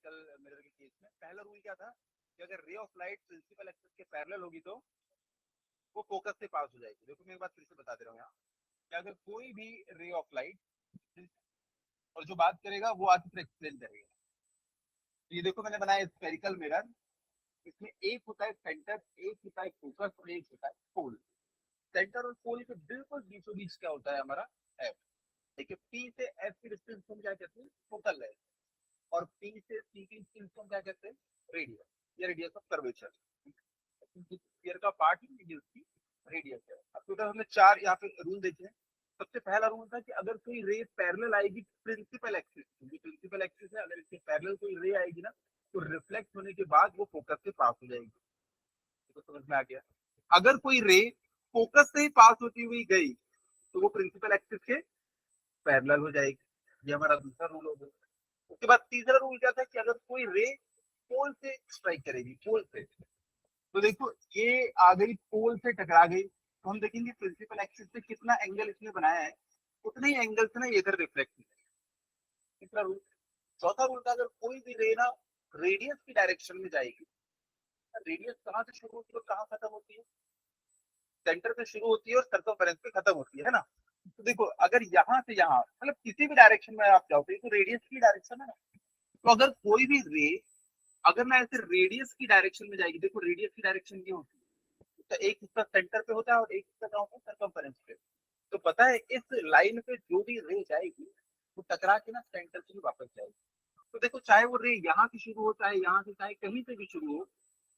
Spherical mirror के case में पहला रूल क्या था कि अगर ray of light principal axis के पैरेलल होगी तो वो फोकस से पास हो जाएगी। देखो मैं एक बात फिर से बता दे रहा हूँ यहाँ कि अगर कोई भी रे ऑफ लाइट और जो बात करेगा वो आगे फिर एक्सप्लेन करेगा। तो ये देखो मैंने बनाया स्फेरिकल मिरर, इसमें एक होता है सेंटर, एक होता है फोकस और एक होता है पोल। सेंटर और पोल के बिल्कुल बीचों बीच क्या होता है हमारा एफ। देखिए पी से एफ की डिस्टेंस हम क्या कहते हैं फोकल लेंथ, और पी से सी की डिस्टेंस हम क्या कहते हैं रेडियस, या रेडियस ऑफ कर्वेचर। स्फीयर का पार्ट ही ये उसकी रेडियस है। अब टोटल हमने चार यहाँ पे रूल देखे हैं। सबसे पहला रूल था कि अगर कोई रे पैरेलल आएगी प्रिंसिपल एक्सिस, जो प्रिंसिपल एक्सिस है, अगर इसके पैरेलल कोई रे आएगी ना तो रिफ्लेक्ट होने के बाद वो फोकस से पास हो जाएगी। तो समझ में आ गया। अगर कोई रे फोकस से ही पास होती हुई गई तो वो प्रिंसिपल एक्सिस के पैरेलल हो जाएगी। ये हमारा दूसरा रूल हो गया। उसके बाद तीसरा रूल क्या था कि अगर कोई रे पोल से स्ट्राइक करेगी, पोल से, तो देखो ये आ गई पोल से टकरा गई तो हम देखेंगे प्रिंसिपल एक्सिस से कितना एंगल इसने बनाया है, उतने ही एंगल से ना इधर रिफ्लेक्ट हो जाएगा। तीसरा रूल। चौथा रूल था अगर कोई भी रे ना रेडियस की डायरेक्शन में जाएगी, रेडियस कहाँ से शुरू होती है और कहाँ खत्म होती है, सेंटर से शुरू होती है और सर्कमफेरेंस पे खत्म होती है ना। तो देखो अगर यहाँ से यहाँ मतलब किसी भी डायरेक्शन में आप जाओगे तो रेडियस की डायरेक्शन है ना। तो अगर कोई भी रे अगर ना ऐसे रेडियस की डायरेक्शन में जाएगी, देखो रेडियस की डायरेक्शन ये होती है तो एक हिस्सा सेंटर पे होता है और एक हिस्सा कहाँ होता है सर्कमफेरेंस पे। तो पता है इस लाइन पे जो भी रे जाएगी वो टकरा के ना सेंटर से ही वापस जाएगी। तो देखो चाहे वो रे यहाँ से शुरू हो चाहे यहाँ से चाहे कहीं से भी शुरू हो,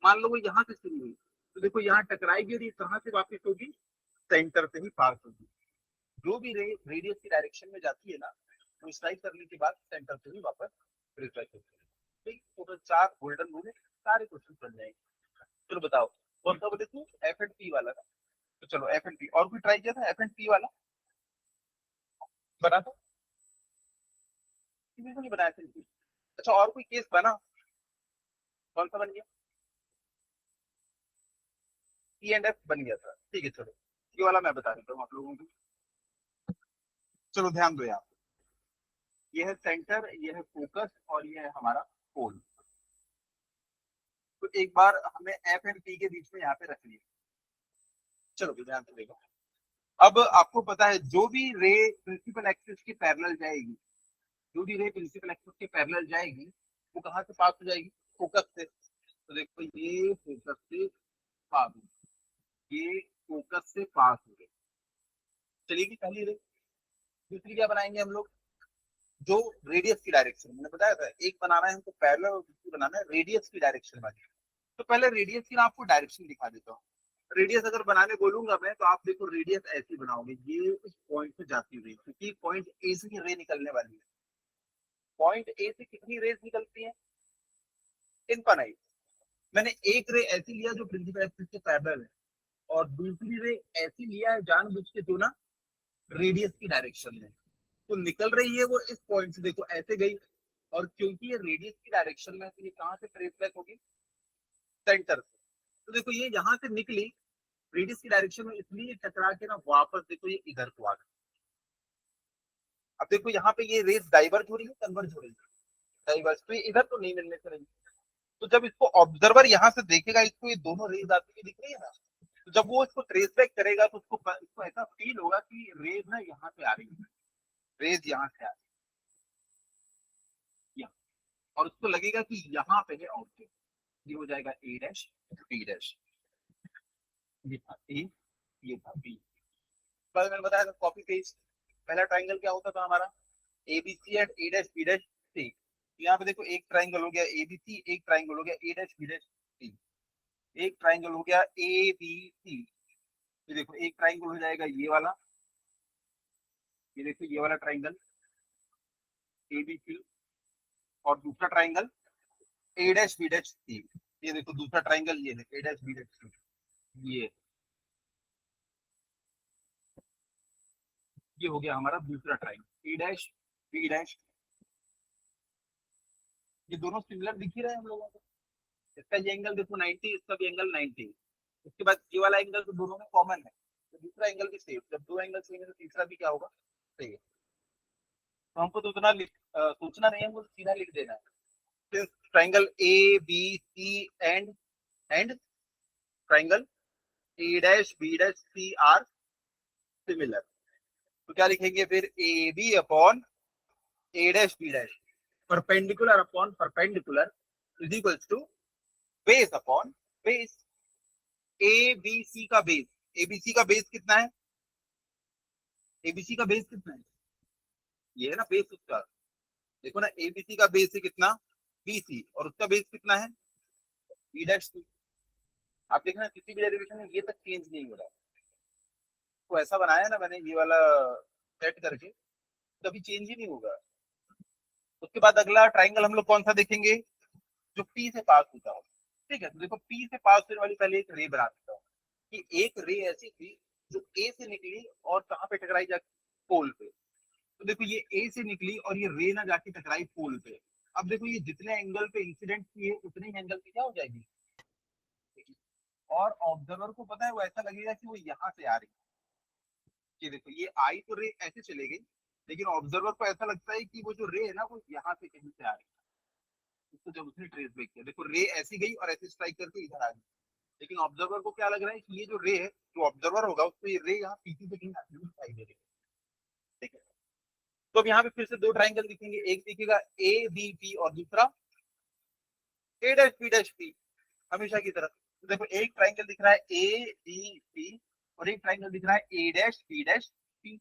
मान लो वो यहाँ से शुरू हुई तो देखो यहाँ टकराएगी और ये कहाँ से वापस होगी, सेंटर से ही पास होगी। जो भी रे रेडियस की डायरेक्शन में जाती है ना तो स्ट्राइक करने के बाद सेंटर से ही वापस रिफ्लेक्ट होती है। ठीक, तो चार गोल्डन रूल है, सारे क्वेश्चन बन जाएंगे। चलो बताओ कौन सा बोले तू, एफ एंड पी वाला ना। तो चलो एफ एंड पी, और कोई ट्राई किया था एफ एंड पी वाला बना था, किसी को नहीं बनाया था। अच्छा और कोई केस बना, कौन सा बन गया, पी एंड एफ बन गया था। ठीक है चलो ये वाला मैं बता देता हूँ आप लोगों को। चलो ध्यान दो यहाँ, ये है सेंटर, ये है फोकस और ये है हमारा पोल। तो एक बार हमें एफ एंड पी के बीच में यहाँ पे रख लिया। चलो ध्यान से देखो, अब आपको पता है जो भी रे प्रिंसिपल एक्सिस के पैरेलल जाएगी, जो भी रे प्रिंसिपल एक्सिस के पैरेलल जाएगी वो कहाँ से पास हो जाएगी, फोकस से। तो देखो ये फोकस से पास, ये फोकस से पास हो गई, चलेगी पहली रे। दूसरी क्या बनाएंगे हम लोग, जो रेडियस की डायरेक्शन, मैंने बताया था एक बनाना है हमको पैरेलल और दूसरी बनाना है रेडियस की डायरेक्शन वाली। तो पहले रेडियस की ना आपको डायरेक्शन दिखा देता हूँ। रेडियस अगर बनाने बोलूंगा मैं तो आप देखो रेडियस ऐसी बनाओगे, ये उस पॉइंट से जाती हुई, क्योंकि पॉइंट ए से ही रे निकलने वाली है। पॉइंट ए से कितनी रेज निकलती है, इनफाइनाइट। मैंने एक रे ऐसी लिया जो प्रिंसिपल एक्सिस के पैरेलल है और दूसरी रे ऐसी लिया है जानबूझ के जो ना रेडियस की डायरेक्शन में, तो निकल रही है वो इस पॉइंट से, देखो ऐसे गई, और क्योंकि ये रेडियस की डायरेक्शन में तो ये कहाँ से रिफ्लेक्ट होगी, सेंटर से। तो देखो ये यहाँ से निकली रेडियस की डायरेक्शन में, इसलिए टकरा के ना वापस देखो ये इधर को आ गई। अब देखो यहाँ पे ये रेस डाइवर्ज हो रही है, कन्वर्ज हो रही है, डाइवर्ज, तो ये इधर तो नहीं मिलने से रही। तो जब इसको ऑब्जर्वर यहाँ से देखेगा, इसको ये दोनों रेज आती हुई दिख रही है ना, तो जब वो इसको ट्रेस बैक करेगा तो इसको ऐसा फील होगा कि रेज ना यहाँ से आ रही है, रेज यहाँ से आ रही है, और उसको लगेगा कि यहाँ पे है ऑब्जेक्ट। ये हो जाएगा ए डैश बी डैश, ये था ए, ये था बी। कल मैंने बताया था कॉपी पेस्ट। पहला ट्राइंगल क्या होता था हमारा, A B C and A dash B dash C. यहाँ पे देखो एक ट्राइंगल हो गया ए बी सी, एक ट्राइंगल हो गया ए डैश बी डैश सी, एक ट्राइंगल हो गया ए बी सी। ये देखो एक ट्राइंगल हो जाएगा ये वाला, ये देखो ये वाला ट्राइंगल ए बी सी, और दूसरा triangle A dash B dash C. ये देखो दूसरा ट्राइंगल ये है A dash B dash C, ये हो गया हमारा दूसरा triangle A dash B dash. ये दोनों सिमिलर दिख ही रहे हैं हम लोगों को। इसका ये एंगल देखो 90, इसका भी एंगल 90। उसके बाद ये वाला एंगल तो दोनों में कॉमन है, तो दूसरा एंगल भी सेम। जब दो एंगल सेम है तो तीसरा भी क्या होगा, सही है। तो हमको तो उतना सोचना नहीं है, हमको सीधा लिख देना है। since triangle ABC and triangle A dash B dash C are similar, तो क्या लिखेंगे फिर AB upon A dash B dash perpendicular upon perpendicular is equals to base upon base. ABC का बेस, ABC का बेस कितना है? ABC का base कितना है? ये है ना बेस उसका। देखो ना ABC का बेस है कितना? BC, और उसका बेस कितना है? B dash C। आप देखना किसी भी डेरिवेशन में ये तक चेंज नहीं हो रहा है, तो ऐसा बनाया ना मैंने ये वाला सेट करके, कभी चेंज ही नहीं होगा। उसके बाद अगला ट्राइंगल हम लोग कौन सा देखेंगे? जो P से पास होता हो। ठीक है, तो देखो P से पास होने वाली पहले एक रे बना देता हूँ कि एक रे ऐसी थी जो A से निकली और कहाँ पे टकराई? जाके पोल पे। तो देखो ये A से निकली और ये रे ना जाके टकराई पोल पे। अब देखो ये जितने एंगल पे इंसिडेंट किए उतने ही एंगल पे क्या हो जाएगी? और ऑब्जर्वर को पता है वो ऐसा लगेगा कि वो यहाँ से आ रही है। कि देखो ये आई तो रे ऐसे चले गई, लेकिन ऑब्जर्वर को ऐसा लगता है कि वो जो रे है ना वो यहाँ से कहीं से आ रही है। तो जब उसने ट्रेस बैक किया, देखो रे ऐसी गई और ऐसे स्ट्राइक करके इधर आ गई, लेकिन ऑब्जर्वर को क्या लग रहा है कि ये जो रे है, जो ऑब्जर्वर होगा उसको ये रे यहाँ पीछे से कहीं आती हुई दिखाई दे रही है। ठीक है, तो अब यहाँ पे फिर से दो ट्राइंगल दिखेंगे, एक दिखेगा ए बी पी और दूसरा ए डैश बी डैश पी, हमेशा की तरह। तो देखो एक ट्राइंगल दिख रहा है ए बी पी और एक ट्राइंगल दिख रहा है A dash B dash P.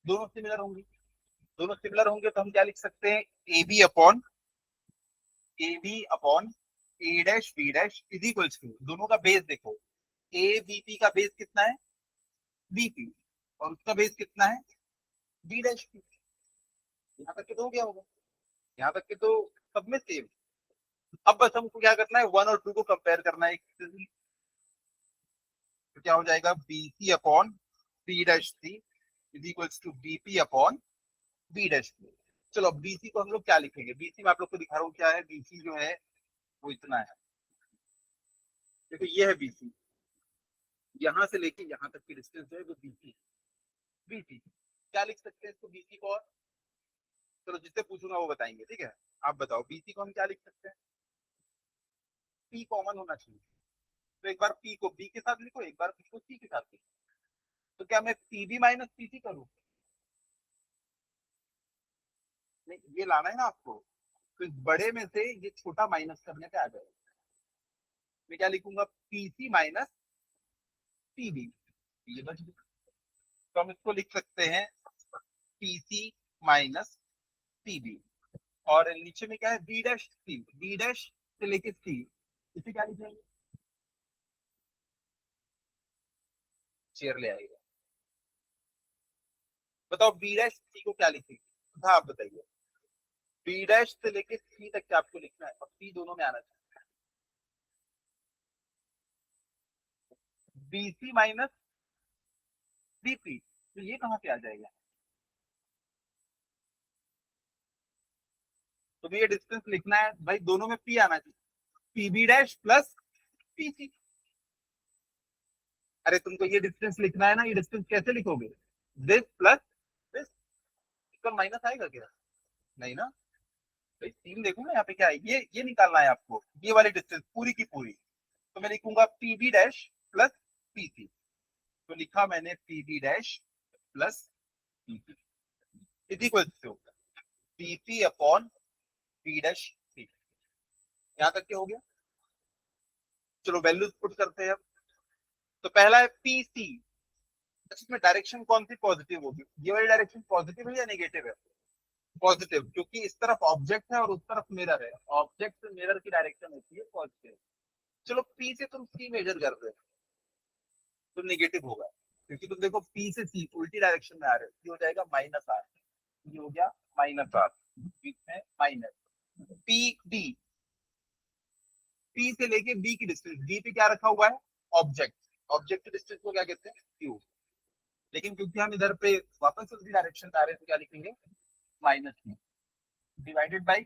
दोनों सिमिलर होंगे, दोनों सिमिलर होंगे तो हम क्या लिख सकते हैं? A B upon A dash B dash is equals to, दोनों का बेस देखो, ए बी पी का बेस कितना है? बीपी, और उसका बेस कितना है? B dash P. यहाँ तक के तो हो गया होगा, यहाँ तक के तो सब में सेम। अब बस हमको क्या करना है? 1 और 2 को कंपेयर करना है। तो क्या हो जाएगा? BC upon B dash C is equals to BP upon B dash C. चलो अब BC को हम लोग क्या लिखेंगे? BC में आप लोग को दिखा रहा हूँ क्या है। BC जो है वो इतना है, देखो ये है BC, यहाँ से लेके यहाँ तक की डिस्टेंस जो है वो BC। BC क्या लिख सकते हैं इसको? BC को, और चलो जिससे पूछूंगा वो बताएंगे। ठीक है, आप बताओ BC को हम क्या लिख सकते हैं? P कॉमन होना चाहिए, तो एक बार P को B के साथ लिखो, एक बार P को C के साथ लिखो। तो क्या मैं PB माइनस PC करूँ? नहीं, ये लाना है ना आपको, तो इस बड़े में से ये छोटा माइनस करने पे आ जाएगा। मैं क्या लिखूंगा? PC माइनस PB, ये बच गया। तो हम इसको लिख सकते हैं PC माइनस PB, और नीचे में क्या है? B dash C, B dash से लेके C, इसे क्या लिखेंगे? चेयर ले आएगा। बताओ B डैश C को क्या लिखेंगे? हाँ आप बताइए। B डैश से लेके C तक क्या आपको लिखना है? और C दोनों में आना चाहिए। BC माइनस BP, तो ये कहाँ पे आ जाएगा? तो ये डिस्टेंस लिखना है भाई, दोनों में P आना चाहिए। PB dash plus PC। अरे तुमको ये डिस्टेंस लिखना है ना, ये डिस्टेंस कैसे लिखोगे? दिस प्लस दिस, इसका माइनस आएगा क्या? नहीं ना भाई, सीन देखो ना यहाँ पे क्या है, ये निकालना है आपको, ये वाली डिस्टेंस पूरी की पूरी। तो मैं लिखूंगा PB डैश प्लस PC, तो लिखा मैंने PB dash plus PC is equal to PP upon B dash C। यहाँ तक क्या हो गया? चलो वैल्यूज पुट करते हैं अब। तो पहला है PC, इसमें डायरेक्शन कौन सी पॉजिटिव होगी? ये वाली डायरेक्शन पॉजिटिव है या नेगेटिव है? पॉजिटिव, क्योंकि इस तरफ ऑब्जेक्ट है और उस तरफ मिरर है, ऑब्जेक्ट से मिरर की डायरेक्शन होती है पॉजिटिव। चलो P से तुम C मेजर कर रहे हो तो नेगेटिव होगा, क्योंकि तुम देखो P से C उल्टी डायरेक्शन में आ रहे हो, ये हो जाएगा माइनस आर, ये हो गया माइनस आर, बीच में माइनस। PD, P से लेके B की डिस्टेंस, B पे क्या रखा हुआ है? ऑब्जेक्ट, ऑब्जेक्ट की डिस्टेंस को क्या कहते हैं? Q। लेकिन क्योंकि हम इधर पे वापस उसी डायरेक्शन में आ रहे हैं तो क्या लिखेंगे? Minus Q divided by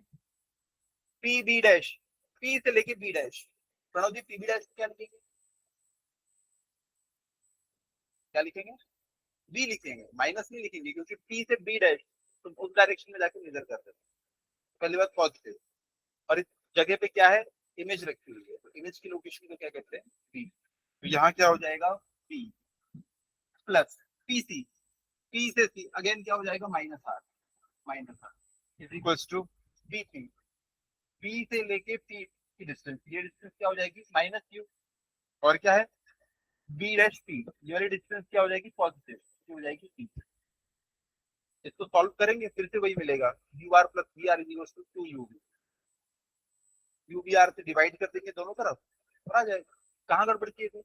P B dash, P से लेके B dash. Pranav ji P B dash क्या लिखेंगे? क्या लिखेंगे? बी लिखेंगे, माइनस नहीं लिखेंगे, क्योंकि पी से बी डैश तुम उस डायरेक्शन में जाके मेजर कर रहे हो। पहली बात पॉजिटिव। और इस जगह पे क्या है, इमेज रखी हुई है, तो इमेज की लोकेशन को क्या कहते हैं, पी। तो यहाँ क्या हो जाएगा, पी प्लस पीसी, पी से सी अगेन क्या हो जाएगा, minus R, minus R is equals to P P, P से लेके पी की डिस्टेंस, ये डिस्टेंस क्या हो जाएगी, माइनस यू, और क्या है, बी डैश पी, ये वाली डिस्टेंस क्या हो जाएगी, पॉजिटिव, ये हो जाएगी पी। इसको सॉल्व करेंगे फिर से वही मिलेगा, U R plus B R is equals to two U B, U B R से डिवाइड कर देंगे दोनों तरफ और आ जाएगा। कहाँ गड़बड़ किए थे,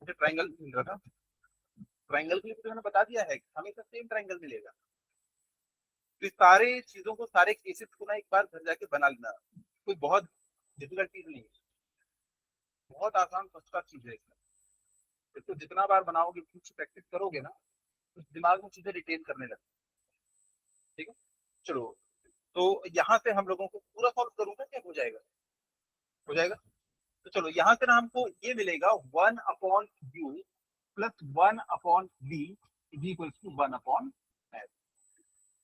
मुझे ट्राइंगल मिल रहा था, ट्राइंगल के लिए तो मैंने बता दिया है हमेशा सेम ट्राइंगल मिलेगा। तो इस सारे चीजों को, सारे केसेस को ना एक बार घर जाके बना लेना, कोई बहुत डिफिकल्ट चीज नहीं है, बहुत आसान सस्ता चीज है इसमें। इसको जितना बार बनाओगे, कुछ प्रैक्टिस करोगे ना, तो दिमाग में चीजें रिटेन करने लगती है। ठीक है, चलो, तो यहाँ से हम लोगों को पूरा सॉल्व करूंगा, क्या हो जाएगा, हो जाएगा। तो चलो यहाँ से ना हमको ये मिलेगा 1/u plus 1/v is equals to 1/f।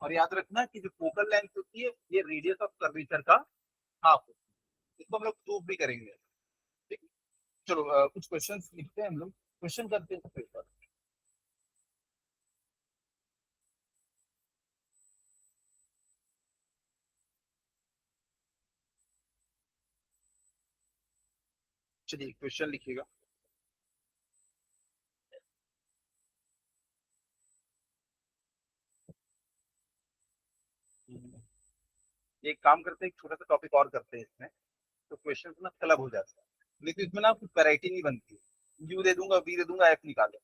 और याद रखना कि जो फोकल लेंथ होती है ये रेडियस ऑफ कर्वेचर का हाफ होती है, इसको हम लोग प्रूव भी करेंगे। ठीक है? चलो कुछ क्वेश्चंस लिखते हैं हम लोग, क्वेश्चन करते हैं सबसे ऊपर। चलिए क्वेश्चन लिखिएगा। एक काम करते हैं, एक छोटा सा टॉपिक और करते हैं इसमें, तो क्वेश्चन ना क्लब हो जाता है, लेकिन इसमें ना कुछ वैरायटी नहीं बनती है। यू दे दूंगा, बी दे दूंगा, एफ निकालो,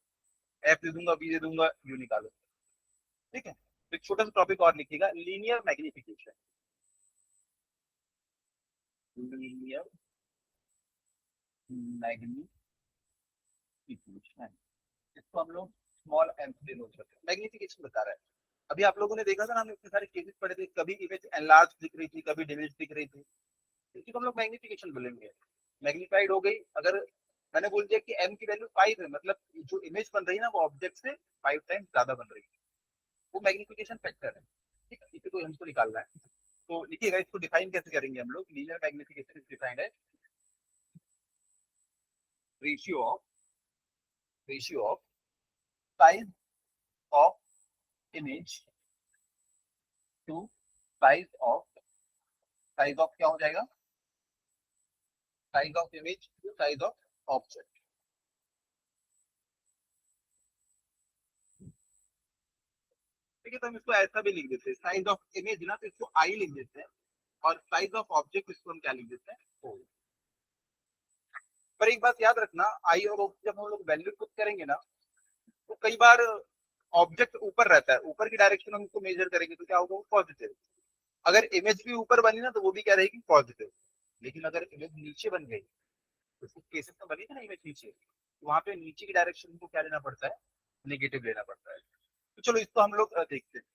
एफ दे दूंगा, बी दे दूंगा, यू निकालो। ठीक है, तो एक छोटा सा टॉपिक और लिखिएगा, लीनियर मैग्निफिकेशन, लीनियर मैग्निफिकेशन, इसको हम लोग स्मॉल एम से डिनोट करते हैं, मैग्निफिकेशन बता रहा है। अभी आप लोगों ने देखा था ना, हमने इतने सारे केसेस पढ़े थे, कभी इमेज एनलार्ज दिख रही थी, कभी डिमिनिश दिख रही थी, इसी को हम लोग मैग्निफिकेशन बोलेंगे। मैग्नीफाइड हो गई, अगर मैंने बोल दिया कि एम की वैल्यू 5 है, मतलब जो इमेज बन रही है ना वो ऑब्जेक्ट से 5 टाइम्स ज्यादा बन रही है, वो मैग्निफिकेशन फैक्टर है। ठीक है, इसी को हमको निकालना है। तो लिखिएगा, इसको डिफाइन कैसे करेंगे हम लोग, लीनियर मैग्निफिकेशन इज डिफाइंड है ratio of, ratio of size of image to size of, size of क्या हो जाएगा, size of image to size of object. ठीक है, तो हम इसको ऐसा भी लिख देते हैं, साइज ऑफ इमेज ना तो इसको आई लिख देते हैं, और साइज ऑफ ऑब्जेक्ट इसको हम क्या लिख देते हैं, ओ। पर एक बात याद रखना, आई और ओ जब हम लोग वैल्यू पुट करेंगे ना, तो कई बार ऑब्जेक्ट ऊपर रहता है, ऊपर की डायरेक्शन में हम उसको मेजर करेंगे तो क्या होगा, वो पॉजिटिव। अगर इमेज भी ऊपर बनी ना तो वो भी क्या रहेगी, पॉजिटिव। लेकिन अगर इमेज नीचे बन गई, तो कुछ केसेस में बनी ना इमेज नीचे, तो वहां पे नीचे की डायरेक्शन को क्या लेना पड़ता है, नेगेटिव लेना पड़ता है। तो चलो इसको हम लोग देखते हैं।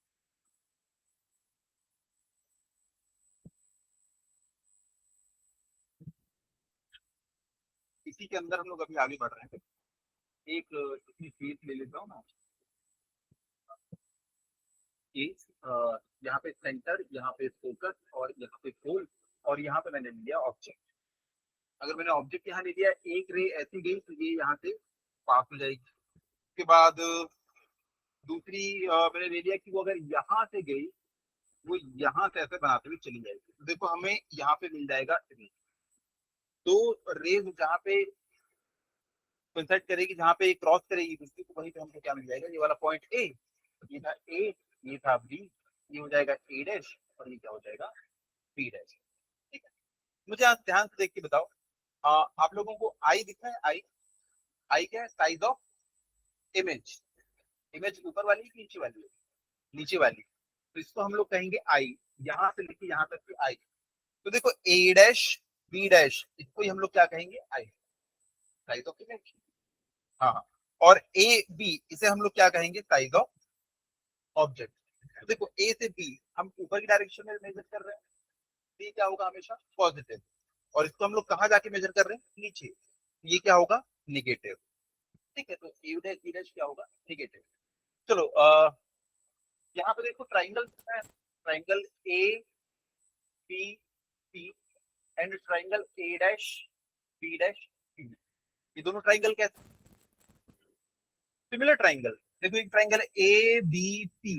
इसी के अंदर हम लोग अभी आगे बढ़ रहे हैं। एक इतनी केस ले लेता हूँ ना, केस, यहाँ पे सेंटर, यहाँ पे फोकस, और यहाँ पे पोल, और यहाँ पे मैंने लिया ऑब्जेक्ट। अगर मैंने ऑब्जेक्ट यहाँ ले लिया, एक रे ऐसी गई तो ये यहाँ से पास हो जाएगी। उसके बाद दूसरी मैंने ले लिया कि वो अगर यहाँ से गई, वो यहाँ से ऐसे बनाते हुए चली जाएगी, तो देखो हमें यहाँ पे मिल जाएगा रे। तो रेज जहाँ पे कंसल्ट करेगी, जहाँ पे क्रॉस करेगी दूसरी, तो वहीं पे हमको क्या मिल जाएगा, ये वाला पॉइंट ए, ये था ए, ये था बी, ये हो जाएगा ए डैश, और ये क्या हो जाएगा, बी डैश। ठीक है, मुझे आप ध्यान से देख के बताओ, आप लोगों को आई दिख रहा है, आई, आई क्या है, साइज ऑफ इमेज, इमेज ऊपर वाली की नीचे वाली है, नीचे वाली, तो इसको हम लोग कहेंगे आई, यहाँ से लेके यहाँ तक की आई। तो देखो ए डैश बी डैश, इसको ही हम लोग क्या कहेंगे, आई, साइज ऑफ इमेज। हाँ हाँ। और ए बी, इसे हम लोग क्या कहेंगे, साइज ऑफ ऑब्जेक्ट। तो देखो ए से बी हम ऊपर की डायरेक्शन में मेजर कर रहे हैं, बी क्या होगा, हमेशा पॉजिटिव, और इसको हम लोग कहाँ जाके मेजर कर रहे हैं, नीचे, ये क्या होगा, निगेटिव। ठीक है, तो ए डैश बी डैश क्या होगा, निगेटिव। चलो यहाँ पे देखो ट्राइंगल है, triangle A B C and triangle A dash B dash C, ये दोनों ट्राइंगल कैसे? Similar triangle. देखो एक ट्राइंगल है ए बी सी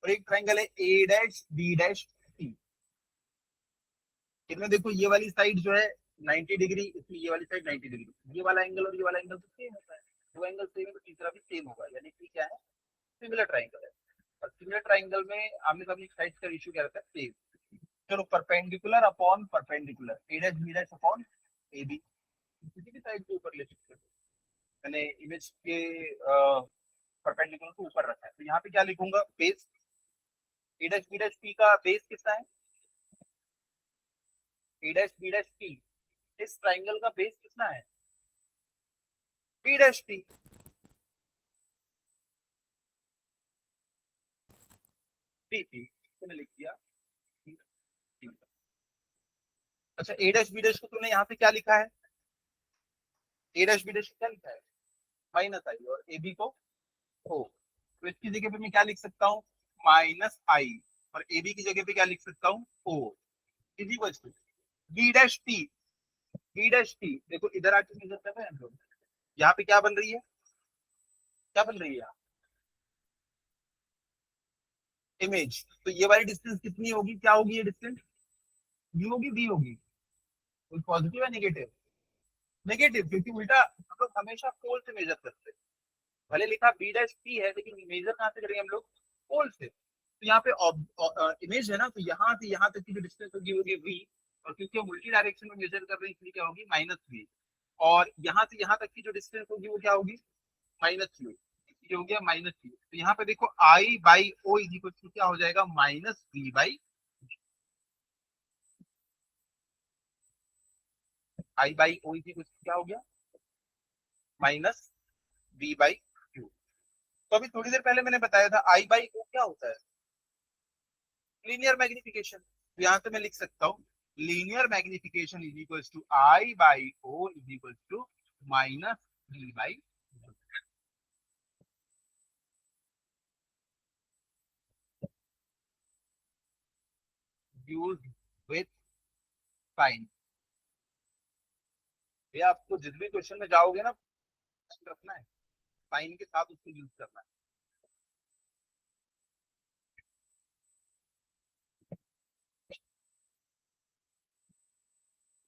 और एक ट्राइंगल है ए डैश बी डैश सी। इनमें देखो ये वाली साइड जो है 90 डिग्री, इसमें ये वाली साइड 90 डिग्री, ये वाला एंगल और ये वाला एंगल तो सेम होता है, दो एंगल सेम है तो तीसरा भी सेम होगा, यानी कि क्या है, सिमिलर ट्राइंगल है। और सिमिलर ट्राइंगल में आमने सामने साइड का रेशियो क्या रहता है, सेम। चलो perpendicular upon perpendicular, A dash B dash upon A B, किसी भी साइड के ऊपर ले सकते हो। मैंने इमेज के परपेंडिकुलर को ऊपर रखा है, तो यहाँ पे क्या लिखूंगा, base A dash B dash P का बेस कितना है, A dash B dash P, इस ट्राइंगल का बेस कितना है, B dash P. P P मैंने लिख दिया। अच्छा ए डैश बी डैश को तूने यहाँ पे क्या लिखा है, ए डैश बी डैश को क्या लिखा है, माइनस आई, और ए बी को ओ, तो इसकी जगह पे मैं क्या लिख सकता हूँ, माइनस आई, और ए बी की जगह पे क्या लिख सकता हूँ, O, is equal to B dash T. B dash T देखो इधर आके मेजर कर रहे हैं हम लोग, यहाँ पे क्या बन रही है, क्या बन रही है यहाँ, इमेज। तो ये वाली डिस्टेंस कितनी होगी, क्या होगी ये डिस्टेंस, बी होगी बी होगी, कोई पॉजिटिव है नेगेटिव, नेगेटिव, क्योंकि उल्टा हम लोग हमेशा पोल से मेजर करते हैं। भले लिखा बी डैश पी है लेकिन मेजर कहाँ से करेंगे हम लोग, पोल से। तो यहाँ पे इमेज है ना, तो यहाँ से यहाँ तक की जो डिस्टेंस होगी होगी वी, और क्योंकि हम उल्टी डायरेक्शन में मेजर कर रहे हैं इसलिए क्या होगी, माइनस वी। और यहाँ से यहाँ तक की जो डिस्टेंस होगी वो क्या होगी, माइनस यू, ये हो गया माइनस यू। तो यहाँ पे देखो I by O is equal to क्या हो जाएगा, minus V by, I by O is equal to क्या हो गया, माइनस वी बाई क्यू। तो अभी थोड़ी देर पहले मैंने बताया था आई बाई ओ क्या होता है, लीनियर मैग्निफिकेशन। तो यहां से मैं लिख सकता हूँ linear magnification is equal to I by O is equal to minus V by, use with sign. ये आपको जिस भी क्वेश्चन में जाओगे ना रखना है, साइन के साथ उसको यूज करना है।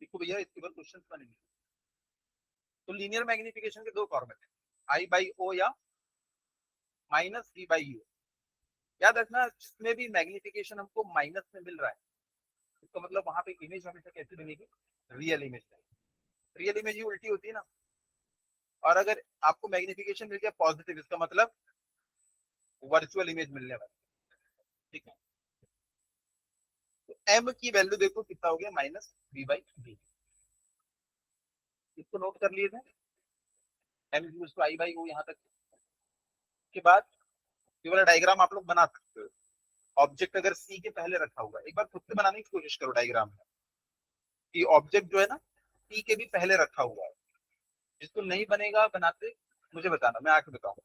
देखो भैया इसके बाद क्वेश्चन बनेंगे। तो लीनियर मैग्निफिकेशन के दो फॉर्मेट है, आई बाई ओ या माइनस वी बाई यू। याद रखना जिसमें भी मैग्निफिकेशन हमको माइनस में मिल रहा है, इसका मतलब वहां पे इमेज हमेशा कैसी बनेगी, रियल इमेज। रियल इमेज ही उल्टी होती है ना। और अगर आपको मैग्निफिकेशन मिल गया पॉजिटिव, इसका मतलब वर्चुअल इमेज मिलने वाली, ठीक है। तो एम की वैल्यू देखो कितना हो गया, माइनस वी बाई बी, इसको नोट कर लिए थे, M equals to I by O यहाँ तक के बाद ये वाला डायग्राम आप लोग बना सकते हो। ऑब्जेक्ट अगर सी के पहले रखा हुआ है, एक बार खुद से बनाने की कोशिश करो डायग्राम में, कि ऑब्जेक्ट जो है ना सी के भी पहले रखा हुआ है। जिसको नहीं बनेगा बनाते मुझे बताना, मैं आके बताऊंगा।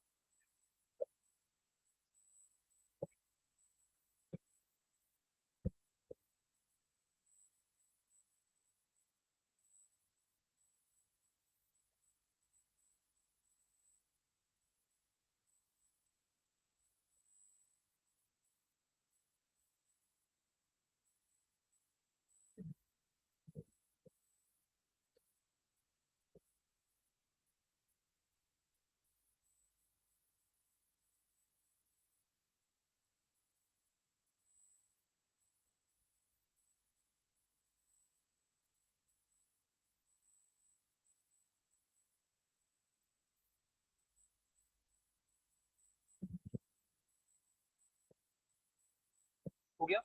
हो गया,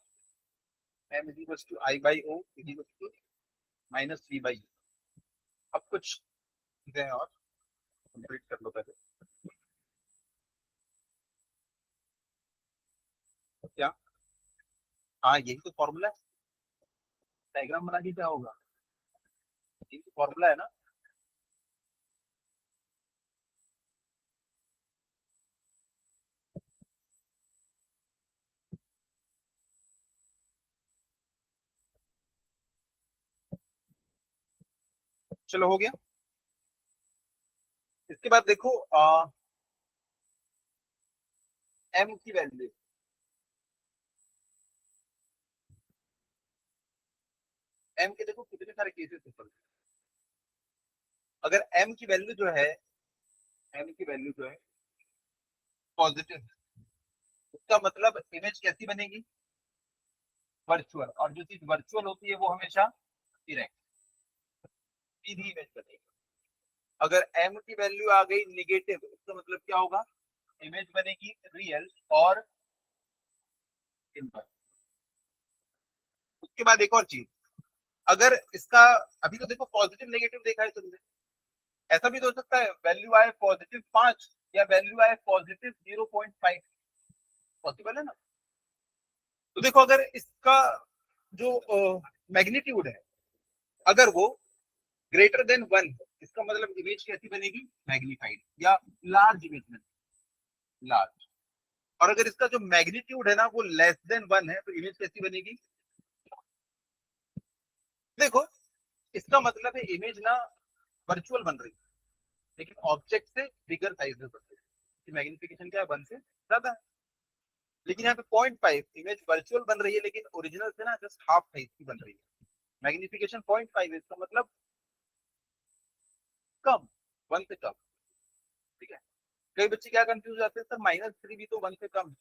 M is equals to I by O is equals to minus V by. अब कुछ चीजें हैं और कंप्लीट कर लो पहले। क्या, हाँ यही तो फॉर्मूला है, डायग्राम बना के क्या होगा, यही तो फॉर्मूला है ना। चलो हो गया। इसके बाद देखो एम की वैल्यू। एम के देखो कितने सारे केसेस हो सकते हैं। अगर एम की वैल्यू जो है, एम की वैल्यू जो है पॉजिटिव, उसका मतलब इमेज कैसी बनेगी? वर्चुअल। और जो चीज वर्चुअल होती है वो हमेशा डायरेक्ट, सीधी इमेज बनेगी। अगर एम की वैल्यू आ गई निगेटिव, इसका मतलब क्या होगा? इमेज बनेगी रियल और इनवर्स। उसके बाद एक और चीज, अगर इसका, अभी तो देखो पॉजिटिव नेगेटिव देखा है तुमने, ऐसा भी तो हो सकता है वैल्यू आए +5 या वैल्यू आए +0.5। पॉसिबल है ना? तो देखो अगर इसका जो मैग्नीट्यूड है, अगर वो ग्रेटर देन 1, इसका मतलब इमेज कैसी बनेगी? मैग्नीफाइड या लार्ज इमेज बनेगी, लार्ज। और अगर इसका जो मैग्नीट्यूड है ना वो लेस देन 1 है, तो इमेज कैसी बनेगी? देखो इसका मतलब है इमेज ना वर्चुअल बन रही है, लेकिन ऑब्जेक्ट से बिगर साइज में बन रही है। मैग्निफिकेशन क्या है? 1 से ज्यादा है। लेकिन यहाँ पे 0.5 इमेज वर्चुअल बन रही है, लेकिन ओरिजिनल से ना जस्ट हाफ साइज की बन रही है। मैग्निफिकेशन 0.5 है, इसका मतलब कम, 1 से कम। ठीक है। कई बच्चे क्या कंफ्यूज जाते हैं, सर -3 भी तो 1 से कम है।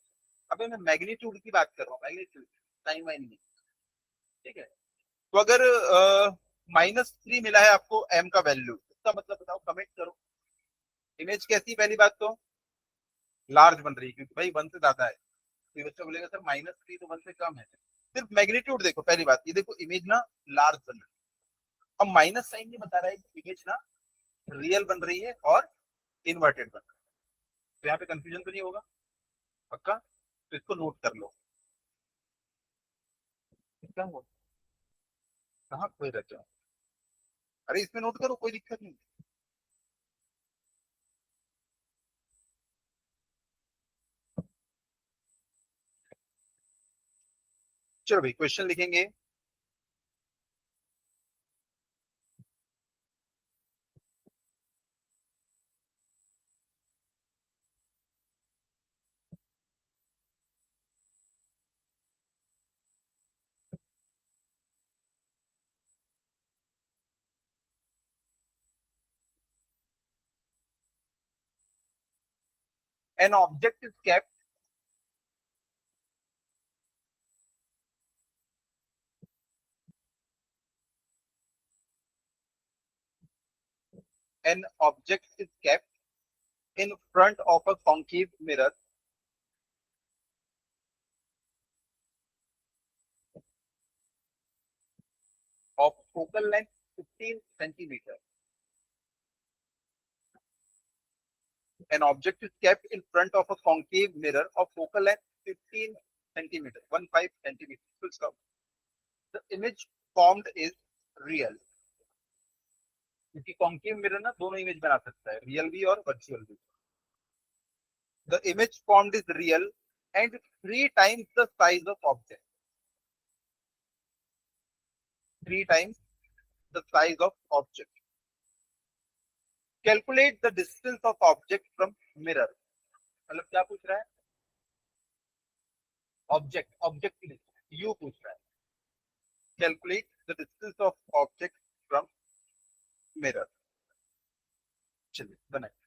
अबे मैं मैग्नीट्यूड की बात कर रहा हूँ, मैग्नीट्यूड, टाइम वाइन नहीं। ठीक है। तो अगर -3 मिला है आपको एम का वैल्यू, इसका मतलब बताओ, कमेंट करो। इमेज कैसी? पहली बात तो लार्ज बन रही है, क्योंकि भाई 1 से ज्यादा है। तो बच्चा बोलेगा सर -3 तो 1 से कम है। सिर्फ मैग्नीट्यूड देखो, पहली बात ये देखो, इमेज ना लार्ज बन रही है। अब माइनस साइन ये बता रहा है कि इमेज ना रियल बन रही है और इन्वर्टेड बन रही है। तो यहाँ पे कंफ्यूजन तो नहीं होगा? पक्का? तो इसको नोट कर लो। क्या हुआ? कहाँ खोए रहते हो? अरे इसमें नोट करो, कोई दिक्कत नहीं। चलो भाई क्वेश्चन लिखेंगे। An object is kept, an object is kept in front of a concave mirror of focal length 15 centimetre. An object is kept in front of a concave mirror of focal length 15 centimeter, 15 centimeter. Full stop. The image formed is real. क्योंकि concave mirror ना दोनों image बना सकता है, real भी और virtual भी। The image formed is real and 3 times the size of object. 3 times the size of object. Calculate the distance of object from mirror. मतलब क्या पूछ रहा है? ऑब्जेक्ट, ऑब्जेक्ट की डिस्टेंस यू पूछ रहा है। Calculate the distance of object from mirror. चलिए बनाए।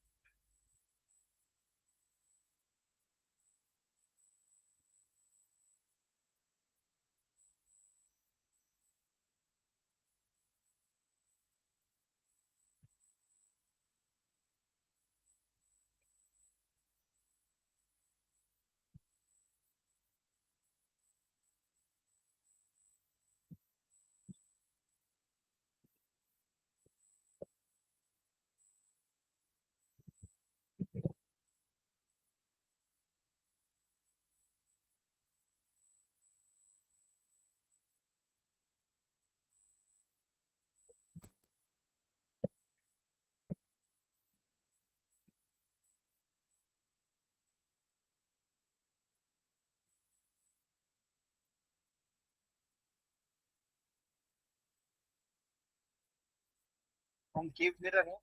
कॉन्केव मिरर है,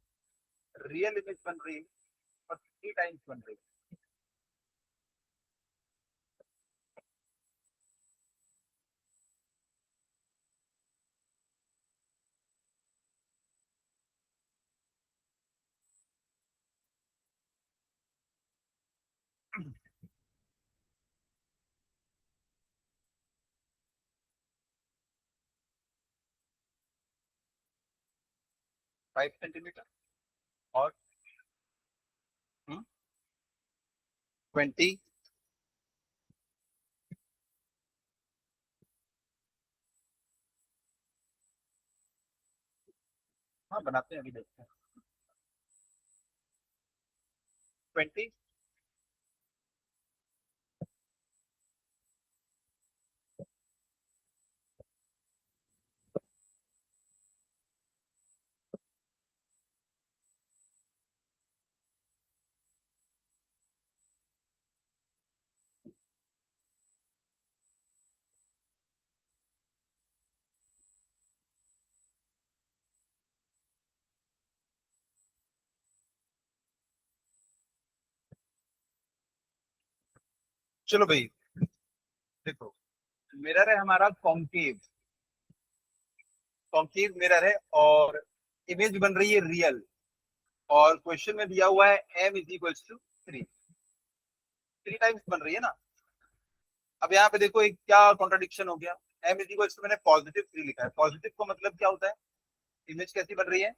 रियल इमेज बन रही है और 3 टाइम्स बन रही है। फाइव सेंटीमीटर और 20। हाँ बनाते हैं, अभी देखते हैं। 20। चलो भाई देखो, मिरर है हमारा कॉन्केव, कॉन्केव मिरर है और इमेज बन रही है रियल, और क्वेश्चन में दिया हुआ है m is equals to 3, 3 times बन रही है ना। अब यहाँ पे देखो एक क्या कॉन्ट्रडिक्शन हो गया, m इज इक्वल्स टू मैंने पॉजिटिव 3 लिखा है, पॉजिटिव को मतलब क्या होता है, इमेज कैसी बन रही है,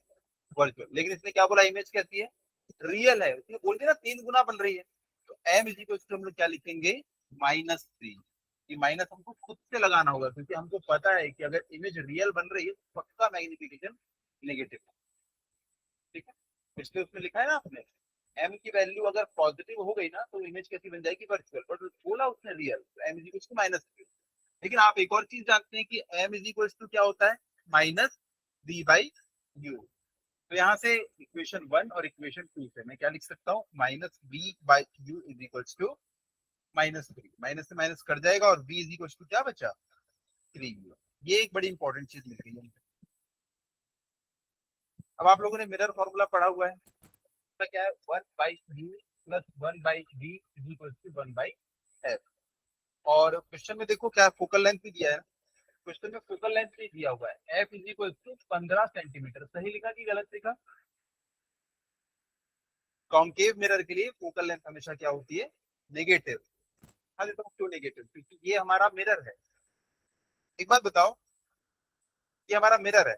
वर्चुअल, लेकिन इसने क्या बोला, इमेज कैसी है, रियल है, उसने बोल दिया ना 3 गुना बन रही है। तो m इज इक्वल्स टू हम लोग क्या लिखेंगे, -3। ये माइनस हमको खुद से लगाना होगा, क्योंकि हमको पता है कि अगर इमेज रियल बन रही है तो पक्का मैग्निफिकेशन नेगेटिव, ठीक है। इसलिए उसमें लिखा है ना आपने, m की वैल्यू अगर पॉजिटिव हो गई ना तो इमेज कैसी बन जाएगी, वर्चुअल, बट बोला उसने रियल, तो m इज इक्वल टू -3। लेकिन आप एक और चीज जानते हैं कि m इज इक्वल टू क्या होता है, -v/u। तो यहाँ से इक्वेशन 1 और इक्वेशन 2 से मैं क्या लिख सकता हूँ, -v/u is equal to -3, minus से माइनस कट जाएगा और v इज इक्वल टू क्या बचा, 3u। ये एक बड़ी इंपॉर्टेंट चीज मिल रही है। अब आप लोगों ने मिरर फॉर्मूला पढ़ा हुआ है, तो क्या है, 1/u plus 1/v is equal to 1/f। और क्वेश्चन में देखो क्या फोकल लेंथ भी दिया है, क्वेश्चन में फोकल लेंथ भी दिया हुआ है, f is equal to 15 centimetre, सही लिखा कि गलत लिखा। कॉन्केव मिरर के लिए फोकल लेंथ हमेशा क्या होती है, नेगेटिव। हाँ देखो क्यों नेगेटिव, क्योंकि ये हमारा मिरर है। एक बात बताओ, ये हमारा मिरर है,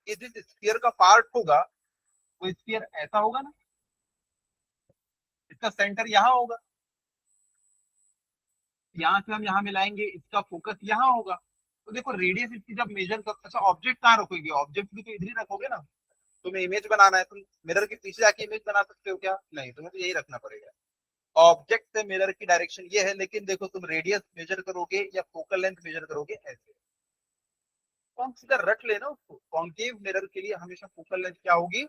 ये जिस स्फीयर का पार्ट होगा वो स्फीयर ऐसा होगा ना, इसका सेंटर यहाँ होगा, यहाँ से हम यहाँ मिलाएंगे, इसका फोकस यहाँ होगा। तो देखो रेडियस इसकी जब मेजर कर, अच्छा ऑब्जेक्ट कहाँ रखोगे, ऑब्जेक्ट भी तो इधर ही रखोगे ना। तुम्हें इमेज बनाना है, तुम मिरर के पीछे जाके इमेज बना सकते हो क्या, नहीं, तुम्हें तो यही रखना पड़ेगा। ऑब्जेक्ट से मिरर की डायरेक्शन ये है, लेकिन देखो तुम रेडियस मेजर करोगे या फोकल लेंथ मेजर करोगे ऐसे, तो हम सीधा रट लेना उसको, कॉन्केव मिरर के लिए हमेशा फोकल लेंथ क्या होगी,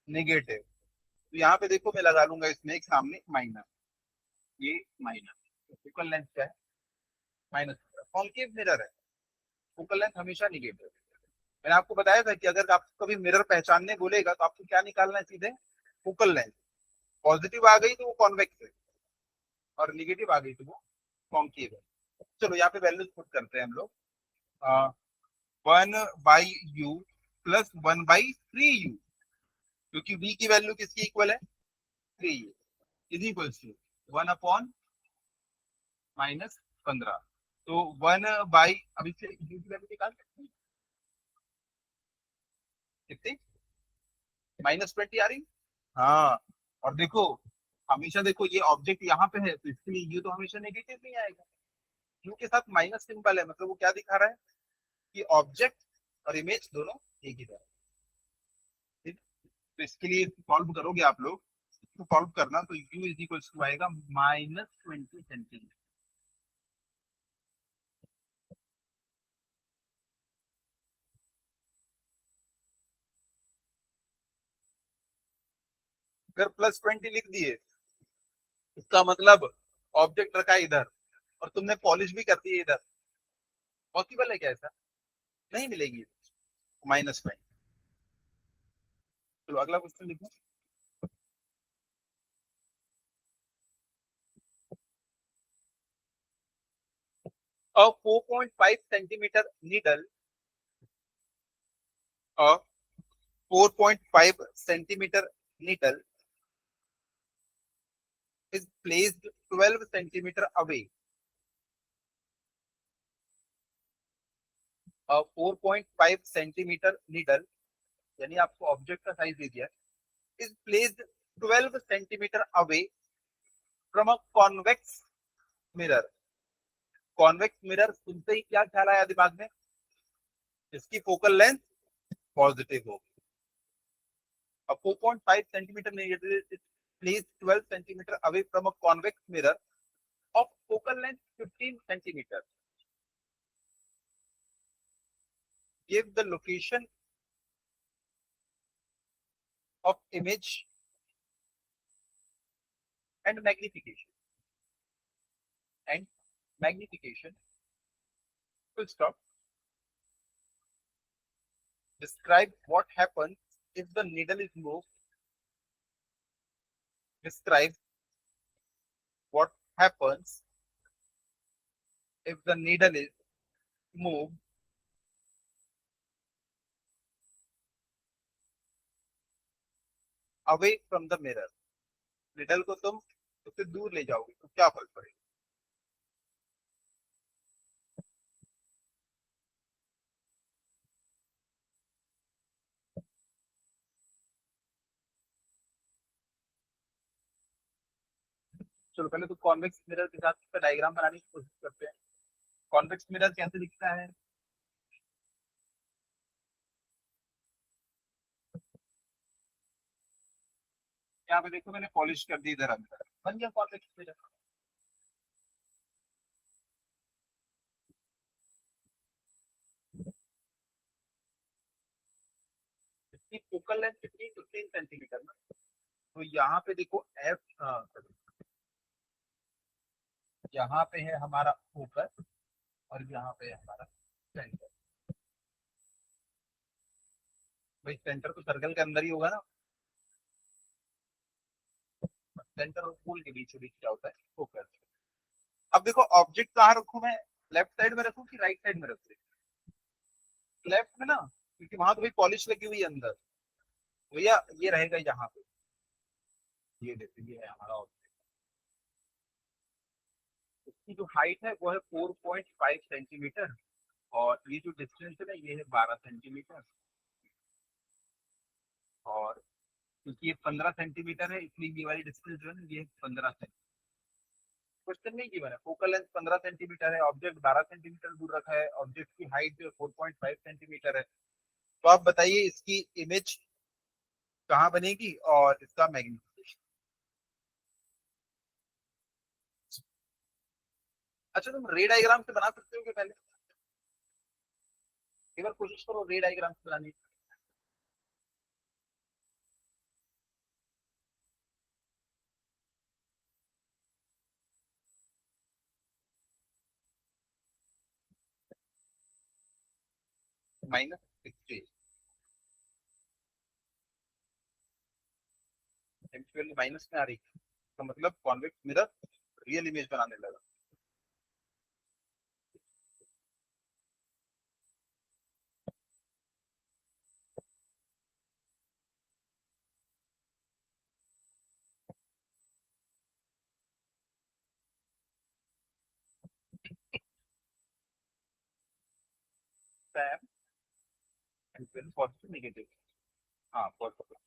नेगेटिव। तो यहाँ पे देखो मैं लगा लूंगा इसमें एक सामने माइनस, ये माइनस, फोकल लेंथ क्या है, माइनस। कॉन्केव मिरर है, फोकल लेंथ हमेशा निगेटिव। मैंने आपको बताया था कि अगर आपको कभी मिरर पहचानने बोलेगा तो आपको क्या निकालना है, सीधे फोकल लेंथ, पॉजिटिव आ गई तो वो कॉन्वेक्स है और निगेटिव आ गई तो वो कॉन्केव है। चलो यहाँ पे वैल्यूज पुट करते हैं हम लोग, 1/u प्लस 1/3u, क्योंकि v की वैल्यू किसकी इक्वल है, 3u, इज इक्वल टू 1/, -15। तो 1/, अब इससे u की वैल्यू निकाल सकते हैं कितनी, -20 आ रही। हाँ, और देखो हमेशा देखो ये ऑब्जेक्ट यहाँ पे है तो इसके लिए ये तो हमेशा नेगेटिव नहीं आएगा, क्यू के साथ माइनस सिंबल है, मतलब वो क्या दिखा रहा है कि ऑब्जेक्ट और इमेज दोनों एक ही तरह, ठीक। तो इसके लिए सॉल्व करोगे आप लोग, इसको सॉल्व करना तो u इज इक्वल टू आएगा -20 सेंटीमीटर। अगर +20 लिख दिए इसका मतलब ऑब्जेक्ट रखा है इधर और तुमने पॉलिश भी कर दी है इधर, पॉसिबल है क्या ऐसा, नहीं मिलेगी, -20। चलो अगला क्वेश्चन लिखो। A 4.5 centimeter needle, a 4.5 centimeter needle is placed 12 centimeter away. A 4.5 centimeter needle, यानी आपको ऑब्जेक्ट का साइज दे दिया, is placed 12 centimeter away from a convex mirror. Convex mirror सुनते ही क्या ख्याल आया दिमाग में? इसकी फोकल लेंथ पॉजिटिव होगी। अब 4.5 centimeter needle is placed 12 centimeter away from a convex mirror of focal length 15 centimeter. Give the location of image and magnification. And magnification. Full stop. Describe what happens if the needle is moved. Describe what happens if the needle is moved away from the mirror. Needle को तुम उससे दूर ले जाओगे तो क्या फर्क पड़ेगा? चलो पहले तो कॉन्वेक्स मिरर के साथ इसका डायग्राम बनाने की कोशिश करते हैं। कॉन्वेक्स मिरर कैसे दिखता है? यहाँ पे देखो मैंने पॉलिश कर दी इधर अंदर, बन गया कॉन्वेक्स मिरर। इसकी फोकल लेंथ कितनी? 15 सेंटीमीटर ना। तो यहाँ पे देखो एफ, यहाँ पे है हमारा फोकस और यहाँ पे है हमारा सेंटर। भाई सेंटर तो सर्कल के अंदर ही होगा ना। सेंटर और पोल के बीच बीच क्या होता है? फोकस। अब देखो ऑब्जेक्ट कहाँ रखूं मैं? लेफ्ट साइड में रखूं कि राइट साइड में रखूं? लेफ्ट में ना, क्योंकि वहां तो भाई पॉलिश लगी हुई है अंदर। भैया ये रहेगा यहाँ पे। ये देखो ये है हमारा ऑब्जेक्ट। इसकी जो हाइट है वो है 4.5 सेंटीमीटर, और ये जो डिस्टेंस है ना ये है 12 सेंटीमीटर। और क्योंकि ये 15 सेंटीमीटर है इसलिए ये वाली डिस्टेंस जो है ना ये 15 सेंटीमीटर। क्वेश्चन नहीं गिवन है, फोकल लेंथ 15 सेंटीमीटर है, ऑब्जेक्ट 12 सेंटीमीटर दूर रखा है, ऑब्जेक्ट की हाइट जो है 4.5 सेंटीमीटर है। तो आप बताइए इसकी इमेज कहाँ बनेगी और इसका मैग्निफिकेशन। अच्छा तुम रे डायग्राम से बना सकते हो कि पहले? एक बार कोशिश करो रे डायग्राम से बनाने की। -60 एक्चुअली माइनस में आ रही है, तो मतलब कॉन्वेक्स मिरर रियल इमेज बनाने लगा। Sam actually positive negative. हाँ पॉजिटिव।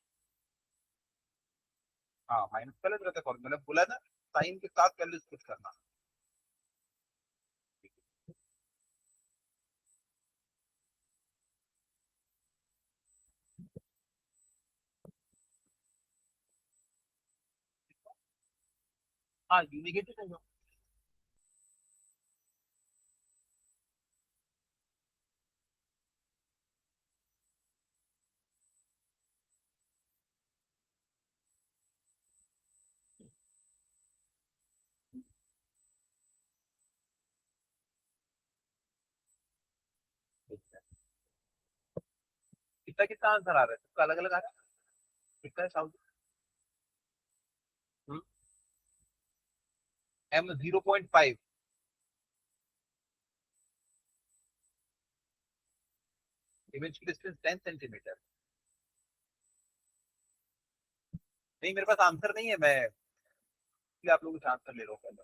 हाँ माइनस पहले तो रहता है, मैंने बोला ना साइन के साथ पहले स्विच करना। हाँ यू नेगेटिव होगा। कितना कितना आंसर आ रहा है? सबका अलग अलग आ रहा है। कितना है साउथ? M 0.5। इमेज की डिस्टेंस 10 सेंटीमीटर। नहीं, मेरे पास आंसर नहीं है, मैं इसलिए आप लोगों से आंसर ले रहा हूँ पहले।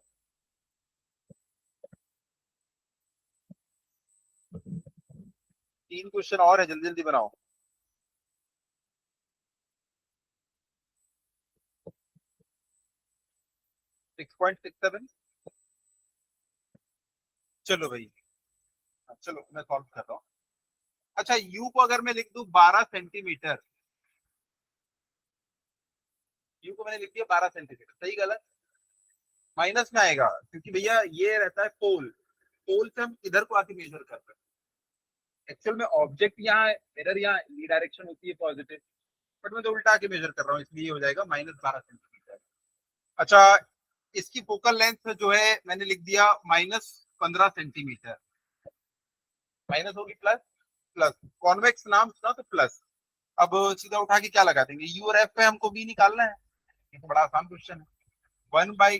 तीन क्वेश्चन और है, जल्दी जल्दी बनाओ। 6.67। चलो भाई, चलो मैं सॉल्व कर रहा हूँ। अच्छा, यू को अगर मैं लिख दूं 12 सेंटीमीटर, यू को मैंने लिख दिया 12 सेंटीमीटर, सही गलत? माइनस में आएगा क्योंकि भैया ये रहता है पोल, पोल से हम इधर को आके मेजर कर रहे हैं। एक्चुअल में ऑब्जेक्ट यहाँ है, मिरर यहाँ, ये डायरेक्शन होती है पॉजिटिव, बट मैं तो उल्टा आके मेजर कर रहा हूँ, इसलिए हो जाएगा -12 सेंटीमीटर। अच्छा, इसकी फोकल लेंथ जो है मैंने लिख दिया -15 सेंटीमीटर। माइनस होगी प्लस, प्लस कॉन्वेक्स नाम सुना तो प्लस। अब सीधा उठा के क्या लगा देंगे, यू और एफ पे हमको बी निकालना है। ये तो बड़ा आसान क्वेश्चन है। 1 बाई,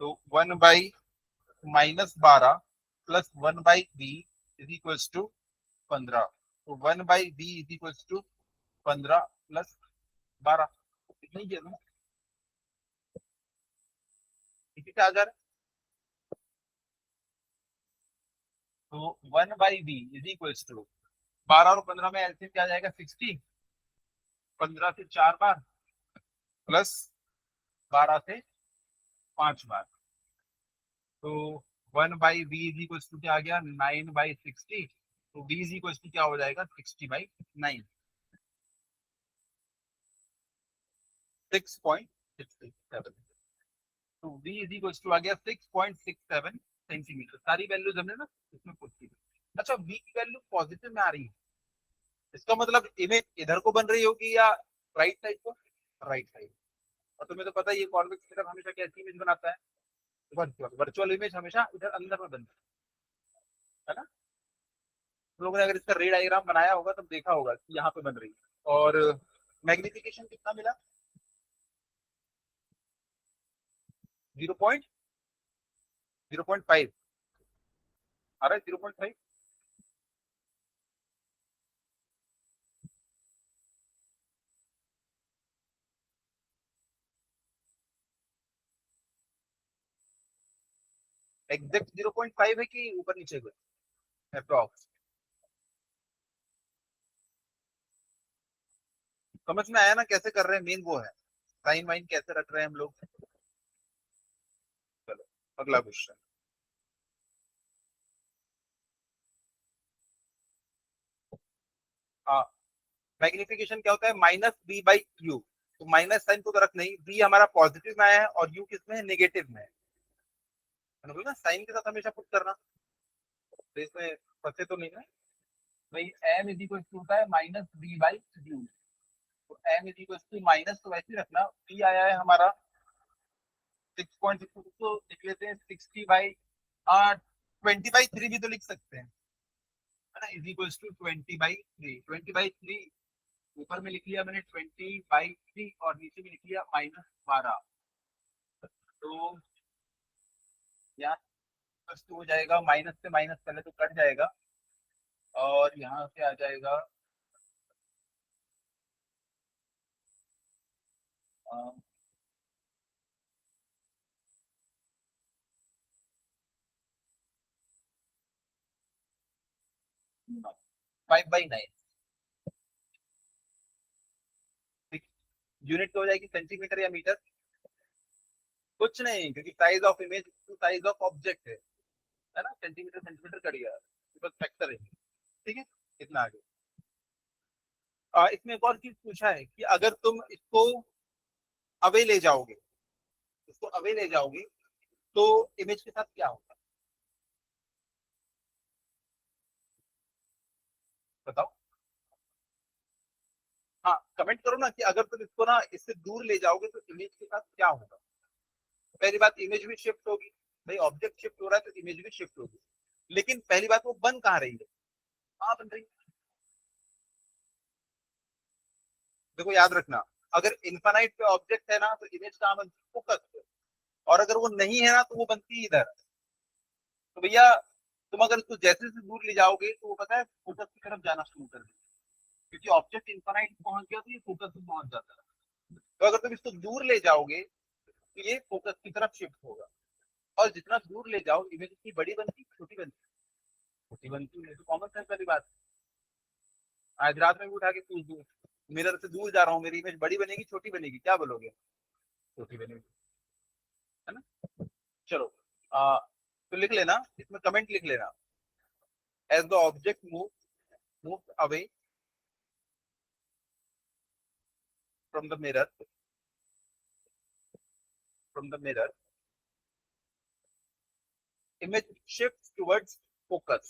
तो 1 by -12 plus 1 by B is equals to 15। तो 1 by B is equals to 15 plus 12। इतना ही किया था ना? इसी से आ जा रहा है। तो 1 by B is equals to 12 और 15 में एलसीएम क्या आ जाएगा, 60। 15 से 4 बार प्लस 12 से 5 बार। तो 1 by B is equals to क्या आ गया, 9/60। तो बी इज इक्वल्स टू क्या हो जाएगा, 60/9। 6.67। तो v इज इक्वल्स टू आ गया 6.67 सेंटीमीटर। सारी वैल्यूज हमने ना इसमें पुट की। अच्छा, v की वैल्यू पॉजिटिव में आ रही है, इसका मतलब इमेज इधर को बन रही होगी या राइट साइड को? Right side. और तुम्हें तो पता ही है कॉन्वेक्स मिरर हमेशा कैसी इमेज बनाता है, वर्चुअल। वर्चुअल इमेज हमेशा इधर अंदर में बनती है ना। लोगों ने अगर इसका रे डायग्राम बनाया होगा तब देखा होगा कि यहाँ पे बन रही है। और मैग्निफिकेशन कितना मिला, 0.05 आ रहा है, 0.5। एग्जैक्ट 0.5 है कि ऊपर नीचे कुछ अप्रॉक्स? समझ में आया ना कैसे कर रहे हैं, मेन वो है साइन वाइन कैसे रख रहे हैं हम लोग। चलो अगला क्वेश्चन। हाँ, मैग्निफिकेशन क्या होता है, -b/u। तो माइनस साइन को तो रख नहीं, बी हमारा पॉजिटिव में आया है और यू किसमें है, नेगेटिव में है। ना साइन के साथ हमेशा पुट करना, तो इसमें फंसे तो नहीं ना भाई। एम इज इक्वल टू होता है -b/u। तो M is equal to minus, तो वैसे ही रखना, बी आया है हमारा 6.6, तो लिख लेते हैं 20/3 भी तो लिख सकते हैं, है ना। Is equal to 20/3। 20/3 ऊपर में लिख लिया मैंने 20/3 और नीचे में लिख लिया -12। तो यहाँ प्लस टू हो जाएगा, माइनस से माइनस पहले तो कट जाएगा और यहाँ से आ जाएगा 5/9। यूनिट तो हो जाएगी सेंटीमीटर या मीटर? कुछ नहीं, क्योंकि size of image size of object है ना, सेंटीमीटर सेंटीमीटर कट गया, बस फैक्टर है। ठीक है, इतना आगे। इसमें एक और चीज पूछा है कि अगर तुम इसको अवे ले जाओगे, इसको अवे ले जाओगे तो इमेज के साथ क्या होगा, बताओ। हाँ, कमेंट करो ना कि अगर तुम इसको ना इससे दूर ले जाओगे तो इमेज के साथ क्या होगा। पहली बात, इमेज भी शिफ्ट होगी, भाई ऑब्जेक्ट शिफ्ट हो रहा है तो इमेज भी शिफ्ट होगी। लेकिन पहली बात, वो बन कहाँ रही है, कहाँ बन रही है? देखो याद रखना, अगर इन्फानाइट पे ऑब्जेक्ट है ना तो इमेज कहाँ बनती है, फोकस पे। और अगर वो नहीं है ना तो वो बनती है इधर। तो भैया तुम अगर इसको जैसे से दूर ले जाओगे तो वो पता है फोकस की तरफ जाना शुरू कर देगा, क्योंकि ऑब्जेक्ट इन्फानाइट पहुंच गया तो ये फोकस पे पहुंच जाता है। तो अगर तुम इसको दूर ले जाओगे तो ये फोकस की तरफ शिफ्ट होगा। और जितना दूर ले जाओ इमेज इतनी बड़ी बनती है, छोटी बनती है, छोटी बनती है। तो कॉमन सेंस वाली बात है। आज रात में भी उठा के पूछ दूं, मिरर से दूर जा रहा हूँ, मेरी इमेज बड़ी बनेगी छोटी बनेगी, क्या बोलोगे? छोटी बनेगी, है ना? चलो, तो लिख लेना, इसमें कमेंट लिख लेना। As the object move away from the mirror, from the mirror, image shifts towards focus,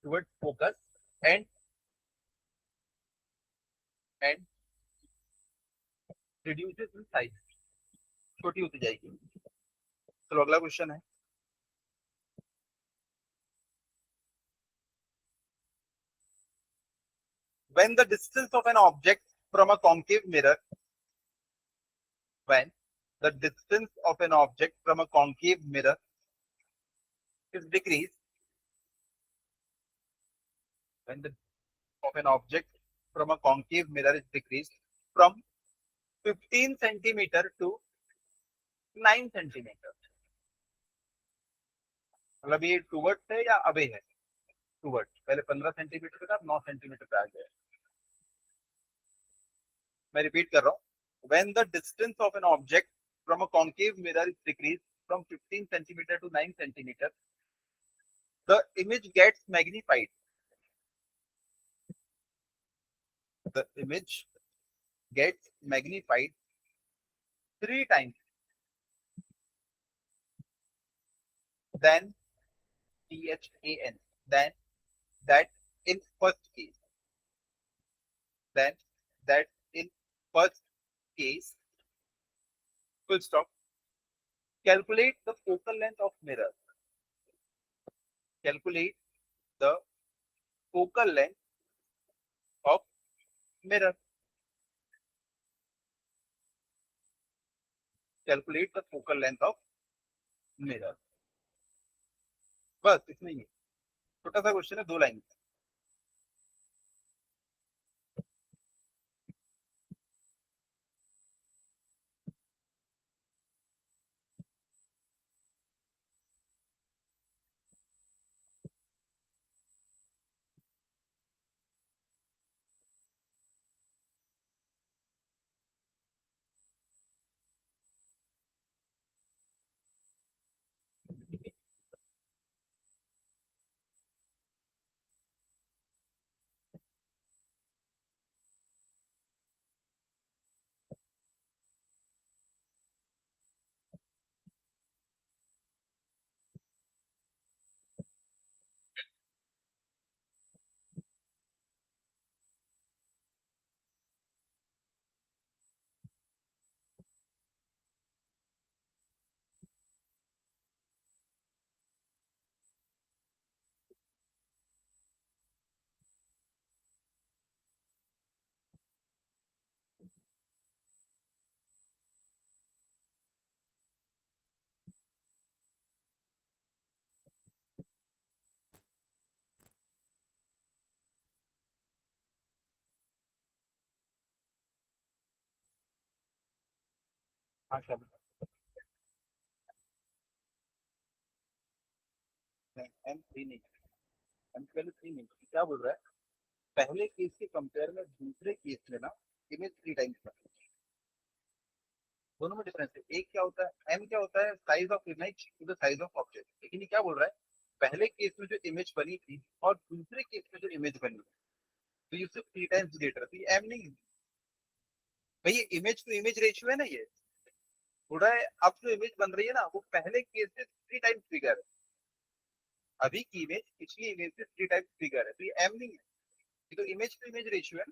towards focus and and reduces in size, छोटी होती जाएगी। चलो अगला क्वेश्चन है। When the distance of an object from a concave mirror, when the distance of an object from a concave mirror is decreased, when the of an object from a concave mirror is decreased from 15 centimeter to 9 centimeter, मतलब ये towards है या away है? Towards, पहले 15 centimetre था, 9 centimetre पे आ गया। मैं रिपीट कर रहा हूँ, when the distance of an object from a concave mirror is decreased from 15 centimeter to 9 centimeter, the image gets magnified. The image gets magnified 3 times than THAN, than that in first case. Then that in first case, full stop. Calculate the focal length of mirror. Calculate the focal length of mirror. Calculate the focal length of mirror. बस इतना ही है, छोटा सा question है, 2 line. हाँ क्या M3 नहीं, M पहले 3 नहीं, क्या बोल रहा है? पहले केस के कंपेयर में दूसरे केस में ना इमेज 3 टाइम्स बढ़ती है। दोनों में डिफरेंस है। एक क्या होता है, एम क्या होता है, size of image to the size of object. लेकिन ये क्या बोल रहा है, पहले केस में जो इमेज बनी थी और दूसरे केस में जो इमेज बनी, तो ये सिर्फ 3 टाइम्स ग्रेटर थी, एम नहीं है। भाई ये इमेज टू इमेज रेशियो है ना, ये बोल रहा है अब जो इमेज बन रही है ना वो पहले केस से 3 टाइम्स बिगर है। अभी की इमेज पिछली इमेज से 3 टाइम्स बिगर है, तो ये एम नहीं है, ये तो इमेज टू इमेज रेशियो है।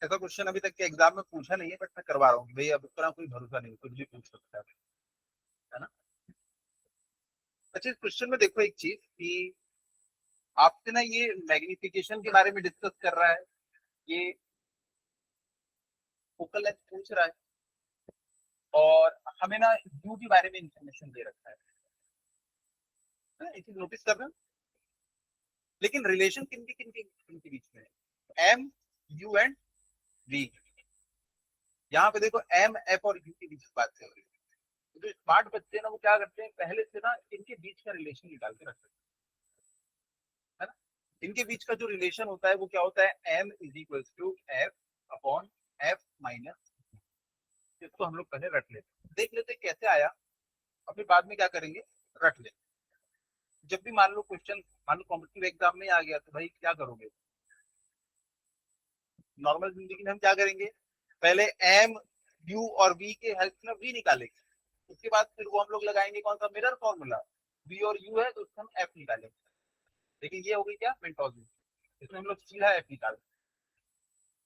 ऐसा क्वेश्चन अभी तक के एग्जाम में पूछा नहीं है, बट मैं करवा रहा हूँ भाई, अब इतना कोई भरोसा नहीं, कुछ भी पूछ सकता है ना। अच्छा, इस क्वेश्चन में देखो एक चीज कि आपसे ना ये मैग्निफिकेशन के बारे में डिस्कस कर रहा है, ये फोकल लेंथ पूछ रहा है, और हमें ना यू के बारे में इंफॉर्मेशन दे रखा है ना, ये चीज नोटिस कर रहे हो। लेकिन रिलेशन किनके बीच में है? M, U and V. यहाँ पे देखो एम, एफ और यू के बीच की बात चल रही है। जो स्मार्ट बच्चे हैं ना, वो क्या करते हैं, पहले से ना इनके बीच का रिलेशन निकाल के रखते हैं, है ना। इनके बीच का जो रिलेशन होता है वो क्या होता है, M is equal to F upon F minus. इसको हम लोग पहले रख लेते हैं, देख लेते हैं कैसे आया, और फिर बाद में क्या करेंगे, रख लेते। जब भी मान लो क्वेश्चन, मान लो कॉम्पिटिटिव एग्जाम में आ गया, तो भाई क्या करोगे, नॉर्मल जिंदगी में हम क्या करेंगे, पहले एम, यू और वी के हेल्प में वी निकालेंगे, उसके बाद फिर वो हम लोग लगाएंगे कौन सा, मिरर फॉर्मूला। वी और यू है तो उससे हम एफ निकालेंगे। लेकिन ये हो गई क्या, मिनटोजी, इसमें हम लोग सीधा एफ निकाल।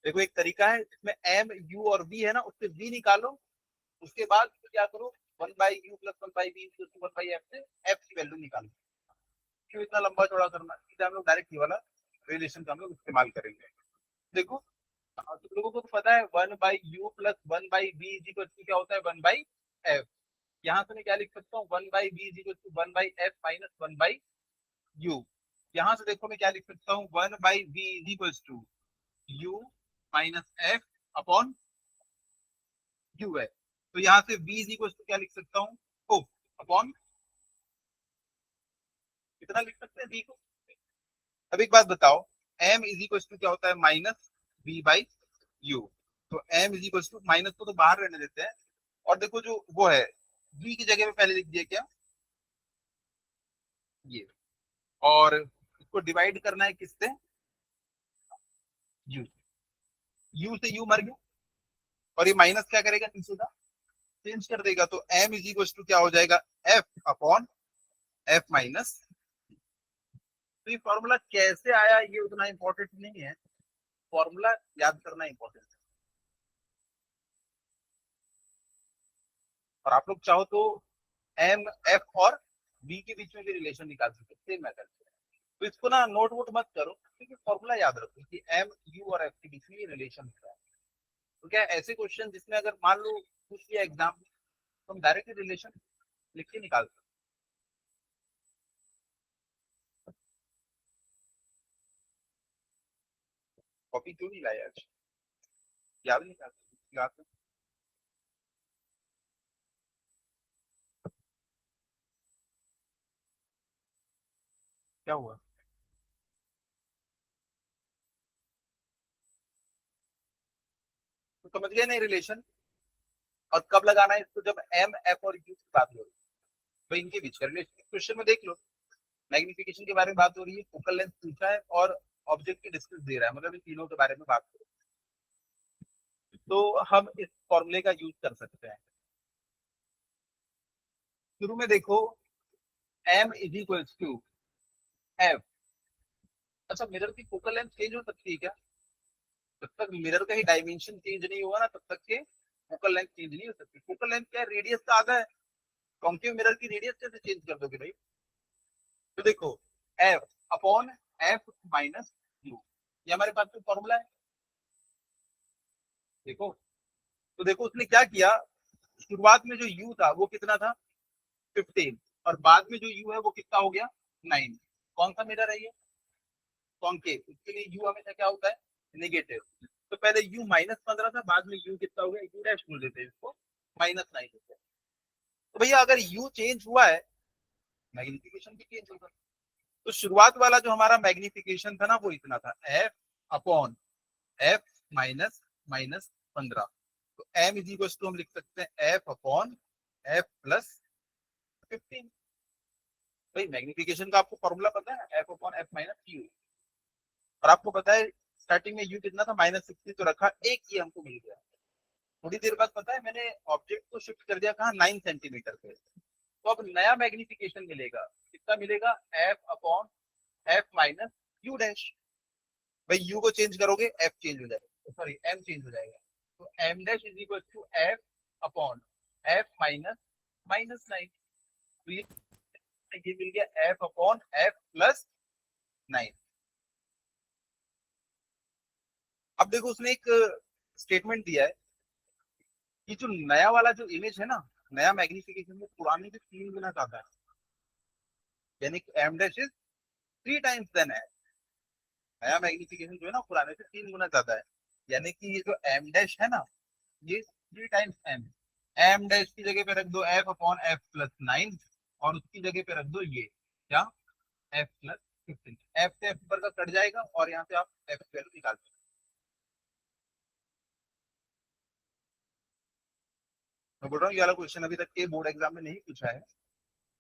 देखो एक तरीका है, इसमें एम, यू और वी है ना, उससे वी निकालो, उसके बाद फिर क्या करो, one by U plus one by V one by F से एफ की वैल्यू निकालो। क्यों इतना लंबा चौड़ा करना, सीधा हम लोग डायरेक्ट ये वाला रिलेशन का हम लोग इस्तेमाल करेंगे। देखो, तुम लोगों को तो पता है one by U plus one by V is equal to क्या होता है, वन बाई एफ। यहाँ से मैं क्या लिख सकता हूँ, one by V is equal to one by F minus one by U. यहाँ से देखो मैं क्या लिख सकता हूँ, one by V is equal to U minus F upon U है। तो यहाँ से v इज इक्वल टू क्या लिख सकता हूँ, ओ अपॉन, कितना लिख सकते हैं v को। अब एक बात बताओ, m इज इक्वल टू क्या होता है, माइनस v बाई यू। तो m is equal to, minus को तो बाहर रहने देते हैं, और देखो जो वो है, v की जगह में पहले लिख दिया क्या, ये, और इसको डिवाइड करना है किससे, u, u से u मर गया, और ये माइनस क्या करेगा, नीचे का चेंज कर देगा, तो m इज इक्वल टू क्या हो जाएगा, f अपॉन f माइनस। तो ये फॉर्मूला कैसे आया ये उतना इंपॉर्टेंट नहीं है, फॉर्मूला याद करना इंपॉर्टेंट है। और आप लोग चाहो तो एम, एफ और बी के बीच में भी रिलेशन निकाल सकते सेम मेथड से। तो इसको ना नोट वोट मत करो, क्योंकि फॉर्मूला याद रखो कि एम, यू और एफ के बीच में रिलेशन होता है। तो क्या ऐसे क्वेश्चन जिसमें अगर मान लो पूछ लिया एग्जाम में, तो हम डायरेक्ट रिलेशन लिख के निकाल सकते। कॉपी क्यों नहीं लाया आज, याद नहीं कर याद कर। क्या हुआ, तो समझ गए नहीं रिलेशन। और कब लगाना है इसको, जब एम, एफ और यू की बात हो रही है, तो इनके बीच का रिलेशन क्वेश्चन में देख लो। मैग्निफिकेशन के बारे में बात हो रही है, फोकल लेंथ पूछा है, और ऑब्जेक्ट की डिस्टेंस दे रहा है, मतलब इन तीनों के बारे में बात करो, तो हम इस फॉर्मूले का यूज कर सकते हैं। शुरू में देखो, M is equal to F. अच्छा, मिरर की फोकल लेंथ चेंज हो सकती है क्या, जब तक मिरर का ही डायमेंशन चेंज नहीं होगा ना, तब तक के फोकल लेंथ चेंज नहीं हो सकती। फोकल लेंथ क्या है, रेडियस का आधा है, कॉन्केव मिरर की रेडियस कैसे चेंज कर दोगे भाई। तो देखो, F upon F minus you, ये हमारे पास में फॉर्मूला है। देखो, तो देखो उसने क्या किया, शुरुआत में जो u था वो कितना था, 15, और बाद में जो u है वो कितना हो गया, 9। कौन सा मिरर है ये, कॉन्केव, इसके लिए u हमेशा क्या होता है, नेगेटिव। तो पहले u -15 था, बाद में u कितना हो गया, u डैश बोल देते हैं इसको, -9 हो गया। तो भैया अगर u चेंज हुआ है, मैग्निफिकेशन भी चेंज होगा। तो शुरुआत वाला जो हमारा मैग्निफिकेशन था ना, वो इतना था, f अपॉन f माइनस माइनस 15। तो m इज इक्वल टू हम लिख सकते हैं f अपॉन f प्लस 15। भाई मैग्निफिकेशन का आपको फॉर्मूला पता है, f अपॉन f माइनस यू, और आपको पता है स्टार्टिंग में u कितना था, -60, तो रखा एक, ही हमको मिल गया। थोड़ी देर बाद पता है मैंने ऑब्जेक्ट को शिफ्ट कर दिया कहा, 9 सेंटीमीटर पे। तो अब नया मैग्निफिकेशन मिलेगा, कितना मिलेगा, f अपॉन f माइनस यू डैश। भाई u को चेंज करोगे f चेंज हो जाएगा, सॉरी एम चेंज हो जाएगा, तो M dash is equal to F upon F minus minus 9। तो ये मिल गया एफ अपॉन एफ प्लस 9। अब देखो उसने एक स्टेटमेंट दिया है कि जो नया वाला जो इमेज है ना, नया मैग्निफिकेशन वो पुराने से 3 गुना ज्यादा है, यानी M dash is 3 times then F. नया मैग्निफिकेशन जो है ना पुराने से 3 गुना ज्यादा है, यानी कि ये जो एम डैश है ना, ये 3 टाइम्स एम। एम डैश की जगह पे रख दो एफ अपॉन एफ प्लस 9, और उसकी जगह पे रख दो ये क्या, एफ प्लस 15। एफ से एफ पर का कट जाएगा और यहाँ से आप एफ की वैल्यू निकाल सकते हो। मैं बोल रहा हूँ ये वाला क्वेश्चन अभी तक के बोर्ड एग्जाम में नहीं पूछा है,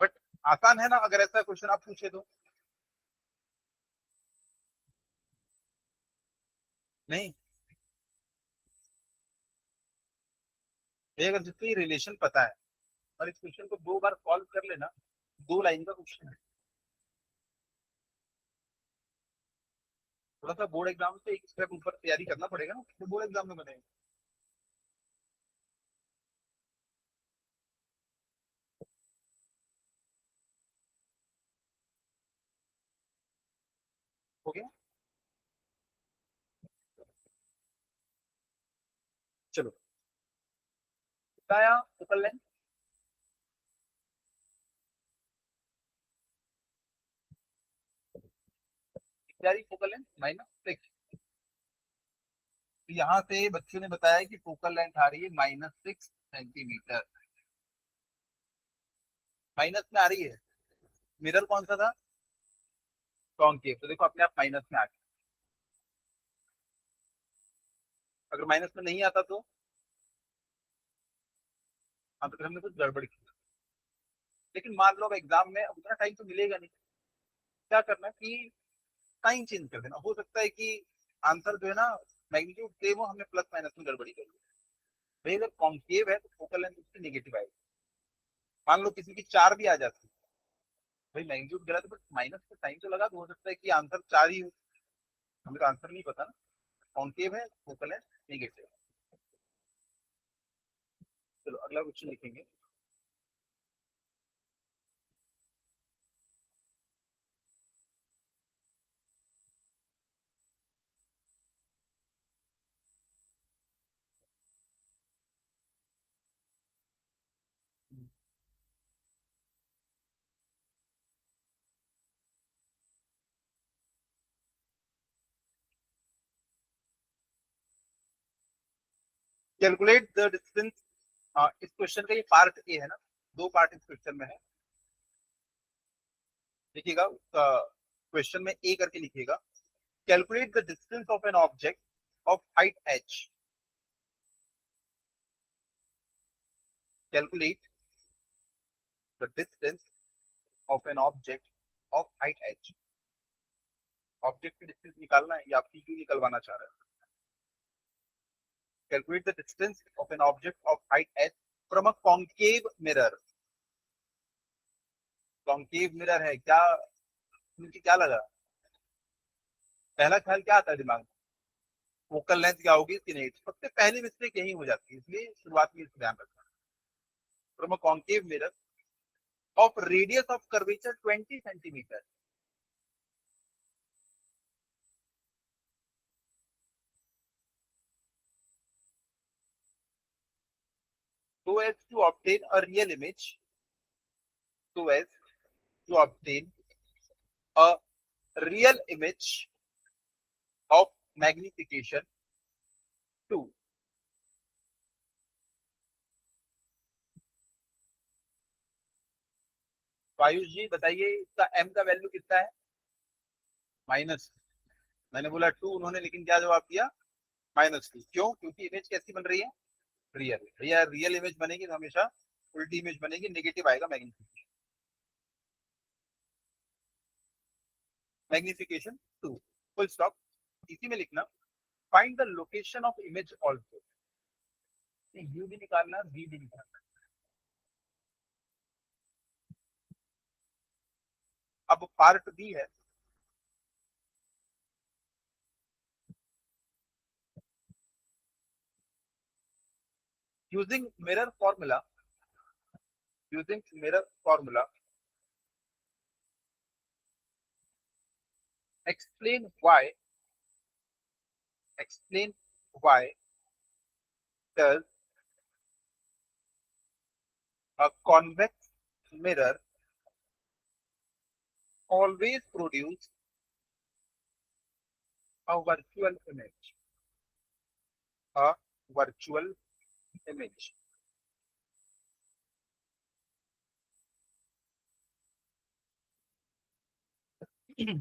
बट आसान है ना, अगर ऐसा क्वेश्चन आप पूछे तो। नहीं, ये अगर जितनी रिलेशन पता है और इस क्वेश्चन को 2 बार सॉल्व कर लेना, 2 लाइन का क्वेश्चन है। थोड़ा सा बोर्ड एग्जाम से एक स्टेप ऊपर तैयारी करना पड़ेगा ना, तो बोर्ड एग्जाम में बनेगा। हो गया, चलो बताया फोकल लेंथ, इत्यादि फोकल लेंथ -6। तो यहाँ से बच्चों ने बताया कि फोकल लेंथ आ रही है -6 सेंटीमीटर, माइनस में आ रही है। मिरर कौन सा था, कॉन्केव, तो देखो अपने आप माइनस में आ गया। अगर माइनस में नहीं आता तो हाँ, तो फिर हमने कुछ गड़बड़ की। लेकिन मान लो अब एग्जाम में अब उतना टाइम तो मिलेगा नहीं, क्या करना कि साइन चेंज कर देना। हो सकता है कि आंसर जो है ना मैग्नीट्यूड सेम हो, हमने प्लस माइनस में गड़बड़ी कर दी। भाई अगर कॉन्केव है तो फोकल लेंथ उसकी नेगेटिव आएगी। मान लो किसी की 4 भी आ जाती है, भाई मैग्नीट्यूड गलत है बट माइनस का साइन तो लगा, तो हो सकता है कि आंसर 4 ही हो। हमें तो आंसर नहीं पता ना, कॉन्केव है फोकल लेंथ नेगेटिव। चलो अगला क्वेश्चन लिखेंगे। Calculate the distance. इस क्वेश्चन का ये पार्ट ए है ना, 2 पार्ट इस क्वेश्चन में है। देखिएगा क्वेश्चन में ए करके लिखिएगा, calculate the distance of an object of height h। Calculate the distance of an object of height h। Object की डिस्टेंस निकालना है या आप क्यों निकलवाना चाह रहे हैं। Calculate the distance of an object of height h from a concave mirror. Concave mirror है क्या, मुझे क्या लगा, पहला ख्याल क्या आता है दिमाग में, फोकल लेंथ क्या होगी इसकी नेट, सबसे पहली मिस्टेक यही हो जाती है, इसलिए शुरुआत में इसको ध्यान रखना। From a concave mirror of radius of curvature 20 centimetre. so as to obtain a real image, so as to obtain a real image of magnification 2। तो आयुष जी बताइए इसका m का वैल्यू कितना है, माइनस। मैंने बोला 2, उन्होंने लेकिन क्या जवाब दिया, -2। क्यों, क्योंकि इमेज कैसी बन रही है, रियल। भैया रियल इमेज बनेगी तो हमेशा उल्टी इमेज बनेगी, नेगेटिव आएगा मैग्निफिकेशन। Magnification 2, full stop. इसी में लिखना find the location of image also. You भी निकालना, वी भी निकालना। अब पार्ट बी है, using mirror formula, using mirror formula, explain why, explain why does a convex mirror always produce a virtual image, a virtual image. ये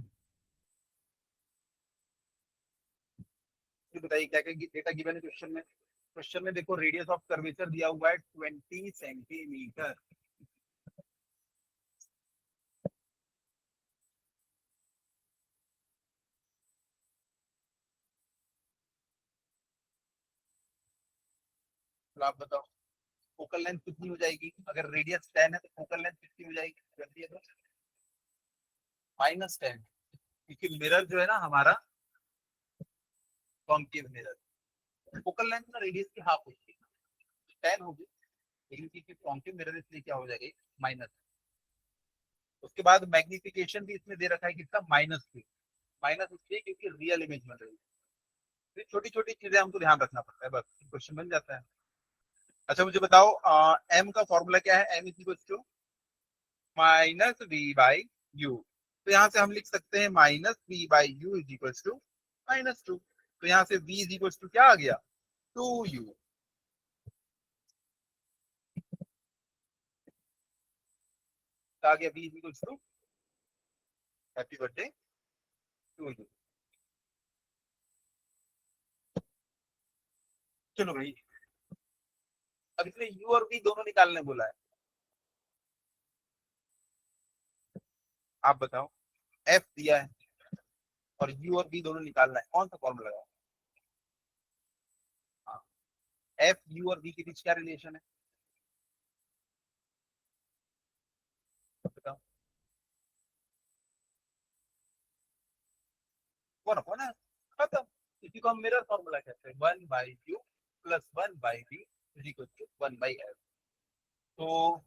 बताइए क्या क्या डेटा गिवन है क्वेश्चन में। क्वेश्चन में देखो रेडियस ऑफ कर्वेचर दिया हुआ है 20 सेंटीमीटर। तो आप बताओ फोकल लेंथ कितनी हो जाएगी, अगर रेडियस 10 है तो फोकल लेंथ कितनी हो जाएगी, जल्दी है तो -10, क्योंकि मिरर जो है ना हमारा कॉन्केव मिरर, फोकल लेंथ ना रेडियस की हाफ होती है, 10 होगी, लेकिन क्योंकि कॉन्केव मिरर इसलिए क्या हो जाएगी माइनस। उसके बाद मैग्निफिकेशन भी इसमें दे रखा है कितना -3, माइनस इसलिए क्योंकि रियल इमेज बन रही है। छोटी छोटी चीजें हमको ध्यान रखना पड़ता है, बस क्वेश्चन बन जाता है। अच्छा मुझे बताओ एम का फॉर्मूला क्या है, M is equal to -v/u। तो यहाँ से हम लिख सकते हैं -v/u इज इक्वल टू -2। तो यहाँ से v इज इक्वल टू क्या आ गया 2u। तो आ गया v is equal to happy birthday to you. चलो भाई, अब इसमें u और v दोनों निकालने बोला है, आप बताओ। f दिया है और u और v दोनों निकालना है, कौन सा फॉर्मूला लगाओ। हाँ, f u और v के बीच क्या रिलेशन है बताओ। वन अपॉन है, खत्म। इसी को हम मिरर फॉर्मूला कहते हैं, 1/u plus 1/v is equal to 1/f। तो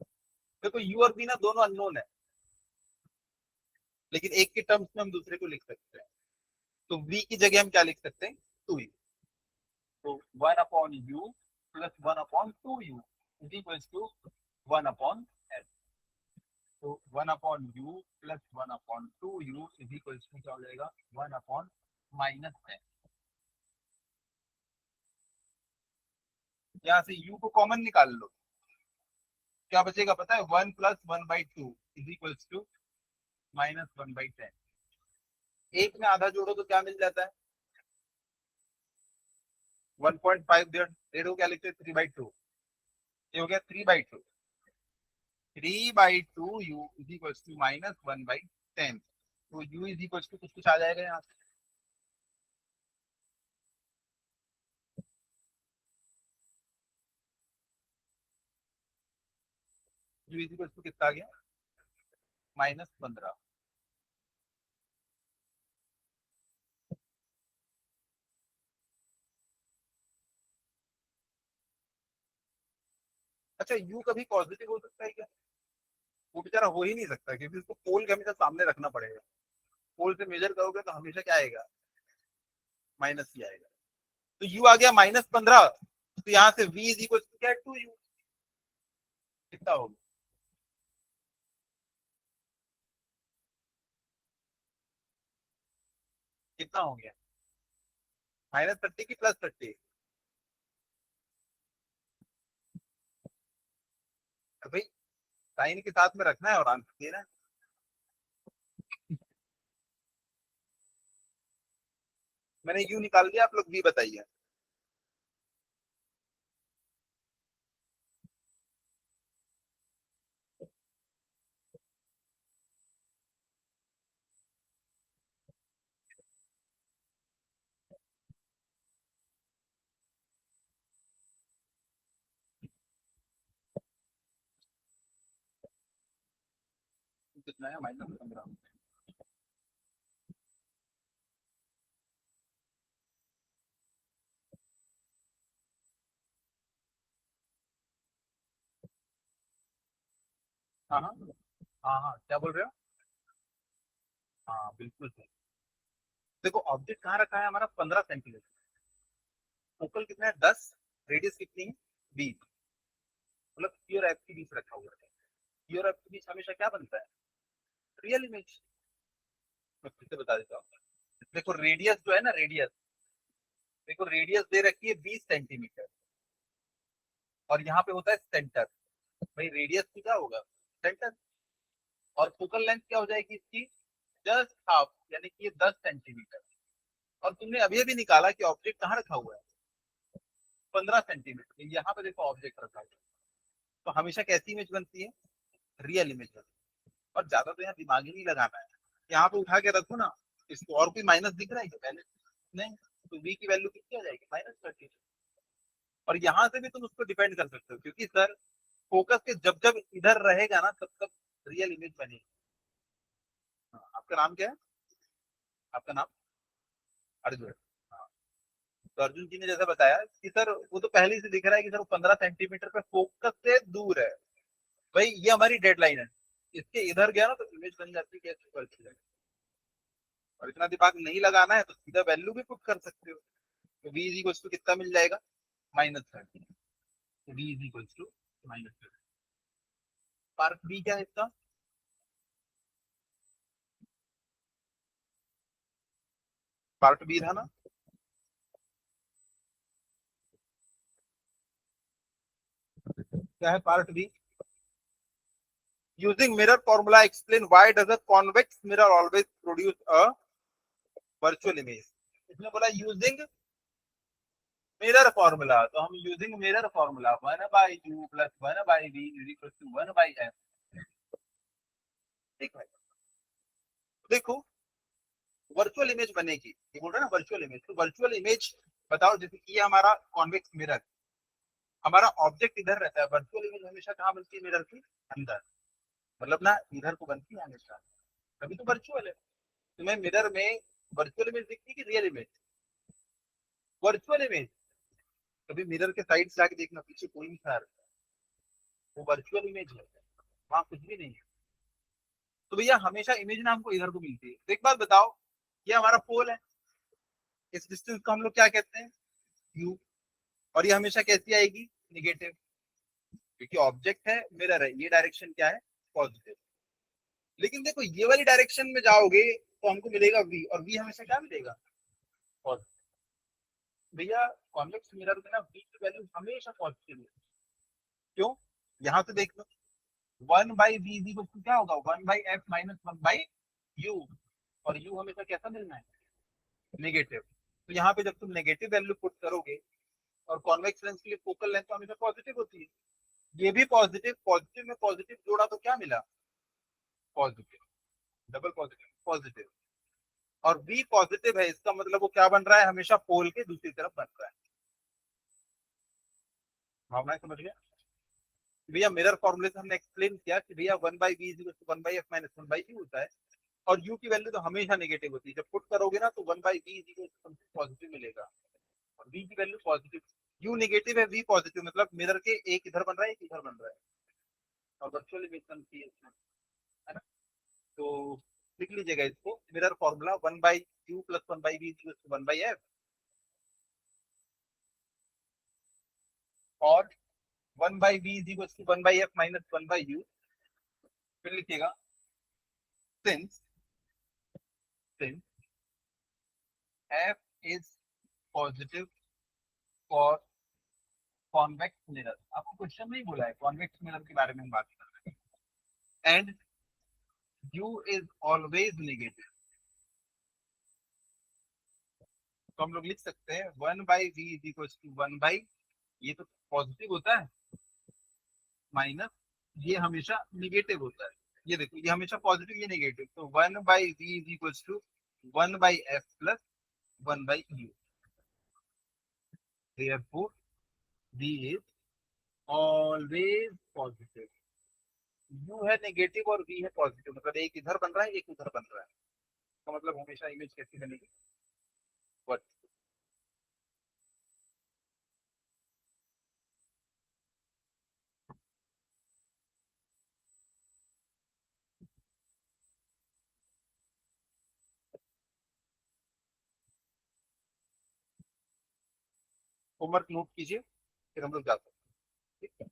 देखो u और v ना दोनों अननोन है, लेकिन एक के टर्म्स में हम दूसरे को लिख सकते हैं। तो v की जगह हम क्या लिख सकते हैं 2u। तो 1/u plus 1/2u is equal to 1/f। तो 1/u plus 1/2u is equal to क्या हो जाएगा 1/-10। यहाँ से u को कॉमन निकाल लो, क्या बचेगा पता है 1 प्लस 1/2 इज इक्वल टू -1/10। एक में आधा जोड़ो तो क्या मिल जाता है 1.5 डेढ़ हो क्या लिखते हैं 3/2, ये हो गया 3/2। 3/2 u इज इक्वल टू -1/10। तो u इज इक्वल टू कुछ कुछ आ जाएगा यहाँ से, u इज इक्वल टू कितना आ गया -15। अच्छा u कभी पॉजिटिव हो सकता है क्या, वो बेचारा हो ही नहीं सकता क्योंकि उसको पोल के हमेशा सामने रखना पड़ेगा। पोल से मेजर करोगे तो हमेशा क्या आएगा माइनस ही आएगा। तो u आ गया -15। तो यहाँ से v इज इक्वल टू क्या 2u, कितना होगा कितना हो गया -30 की +30। तो भाई साइन के साथ में रखना है और आंसर देना है। मैंने यू निकाल दिया, आप लोग भी बताइए। कितना है -15। हाँ हाँ हाँ हाँ, क्या बोल रहे हो? हाँ बिल्कुल सही। देखो ऑब्जेक्ट कहाँ रखा है हमारा, 15 सेंटीमीटर। फोकल कितना है, 10। रेडियस कितनी है, 20। मतलब पी और एफ के बीच रखा हुआ है। पी और एफ के बीच हमेशा क्या बनता है, रियल इमेज। मैं फिर से बता देता हूँ। देखो रेडियस जो है ना, रेडियस, देखो रेडियस दे रखी है 20 सेंटीमीटर, और यहाँ पे होता है सेंटर। भाई रेडियस की क्या होगा, सेंटर। और फोकल लेंथ क्या हो जाएगी इसकी, जस्ट हाफ, यानी कि ये 10 सेंटीमीटर। और तुमने अभी अभी निकाला कि ऑब्जेक्ट कहाँ रखा हुआ है, 15 सेंटीमीटर। यहाँ पे देखो ऑब्जेक्ट रखा हुआ है। तो हमेशा कैसी इमेज बनती है, रियल इमेज बनती है। और ज्यादा तो यहाँ दिमाग ही नहीं लगाना है। यहाँ पे उठा के रखो ना इसको, और कोई माइनस दिख रहा है क्या पहले, नहीं। तो वी की वैल्यू कितनी आ जाएगी, -30। और यहाँ से भी तुम उसको डिपेंड कर सकते हो, क्योंकि सर फोकस के जब जब इधर रहेगा ना तब तब रियल इमेज बनेगी। हाँ, आपका नाम क्या है, आपका नाम अर्जुन। हाँ, तो अर्जुन जी ने जैसा बताया कि सर वो तो पहले से दिख रहा है कि सर वो 15 सेंटीमीटर पे फोकस से दूर है। भाई ये हमारी डेडलाइन है, इसके इधर गया ना तो इमेज बन जाती है कैसे पढ़ती है। और इतना दिमाग नहीं लगाना है तो सीधा वैल्यू भी पुट कर सकते हो। तो वी इज इक्वल्स टू कितना मिल जाएगा, -30। V is equals to -30। Part B क्या है इसका, पार्ट बी था ना, क्या है part B. Using mirror formula, explain why does a convex mirror always produce a virtual image। इसमें बोला यूजिंग मिरर फॉर्मूला, तो हम यूजिंग मिरर फॉर्मूला 1/u+1/v=1/f। ठीक है, देखो वर्चुअल इमेज बनेगी, ये बोल रहे हैं ना वर्चुअल इमेज, तो वर्चुअल इमेज बताओ। जैसे कि ये हमारा कॉन्वेक्स मिरर, हमारा ऑब्जेक्ट इधर रहता है, वर्चुअल इमेज हमेशा कहाँ बनती है, मिरर के अंदर। मतलब ना इधर को बनती है हमेशा, तभी तो वर्चुअल है। तुम्हें मिरर में वर्चुअल इमेज दिखती है कि रियल इमेज, वर्चुअल इमेज। कभी मिरर के साइड से आके देखना, पीछे कोई नहीं खड़ा रहता, वो वर्चुअल इमेज है, वहां कुछ भी नहीं है। तो भैया हमेशा इमेज ना हमको इधर को मिलती है। तो एक बात बताओ, ये हमारा पोल है, इस डिस्टेंस को हम लोग क्या कहते हैं, यू। और ये हमेशा कैसी आएगी, निगेटिव, क्योंकि ऑब्जेक्ट है, मिरर है, ये डायरेक्शन क्या है, पॉजिटिव। लेकिन देखो ये वाली डायरेक्शन में जाओगे तो हमको मिलेगा वी, और वी हमेशा क्या मिलेगा, पॉजिटिव। भैया कॉन्वेक्स मिरर में ना वी की वैल्यू हमेशा पॉजिटिव है। क्यों, यहाँ से देख लो, 1/v इज इक्वल टू क्या होगा, 1/f-1/u। और u हमेशा कैसा मिलना है, नेगेटिव। तो यहाँ पे जब तुम नेगेटिव वैल्यू पुट करोगे, और कॉन्वेक्स लेंस के लिए फोकल लेंथ तो हमेशा पॉजिटिव होती है, ये भी पॉजिटिव, पॉजिटिव में पॉजिटिव जोड़ा तो क्या मिला, पॉजिटिव, डबल पॉजिटिव पॉजिटिव। और v पॉजिटिव है, इसका मतलब वो क्या बन रहा है, हमेशा पोल के दूसरी तरफ बन रहा है। भावना समझ गया। भैया मिरर फॉर्मूले से हमने एक्सप्लेन किया कि भैया 1/v इज 1/f-1/u होता है। और u की वैल्यू तो हमेशा नेगेटिव होती है, जब पुट करोगे ना तो 1/v is equal to positive मिलेगा, और v की वैल्यू पॉजिटिव। u नेगेटिव है, v पॉजिटिव, मतलब मिरर के एक इधर बन रहा है, एक इधर बन रहा है, और वर्चुअल इमेज बनती है इसमें, है ना। तो लिख लीजिएगा इसको, मिरर फॉर्मूला 1/u+1/v=1/f, और 1/v=1/f-1/u। फिर लिखिएगा since since f is positive for convex mirror, आपको क्वेश्चन नहीं बोला है, कॉन्वेक्स मिरर के बारे में बात कर रहे हैं, and u is always negative। तो हम लोग लिख सकते हैं 1/v=1, ये तो पॉजिटिव होता है, माइनस ये हमेशा निगेटिव होता है। ये देखो ये हमेशा पॉजिटिव, ये नेगेटिव, तो 1/v=1/f+1/u। therefore v is always positive। u है नेगेटिव और v है पॉजिटिव, मतलब एक इधर बन रहा है, एक उधर बन रहा है, तो मतलब हमेशा इमेज कैसी बनेगी, होमवर्क नोट कीजिए, फिर हम लोग जाते हैं। ठीक है,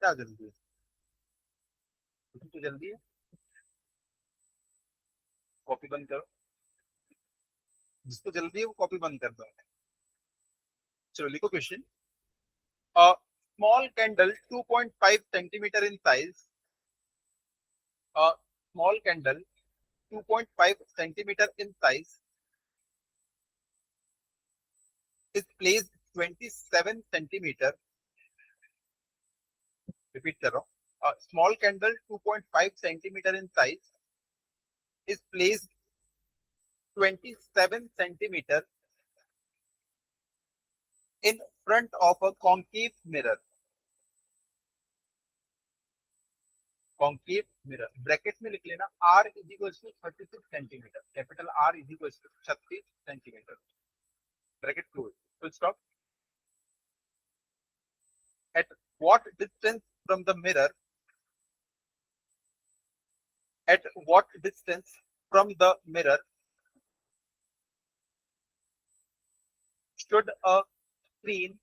क्या जल्दी है? कुछ तो जल्दी है। कॉपी बंद करो, जिसको जल्दी है वो कॉपी बंद कर दो। चलो लिखो question. A small candle 2.5 centimeter in size. A small candle 2.5 centimeter in size is placed 27 centimeter. Repeat कर रहा हूँ. A small candle 2.5 centimeter in size is placed 27 centimeter in front of a concave mirror. Concave mirror. Bracket में लिख लेना R is equals to 36 centimeter. Capital R is equals to 36 centimeter. Bracket close. Full stop. At what distance from the mirror? At what distance from the mirror should a screen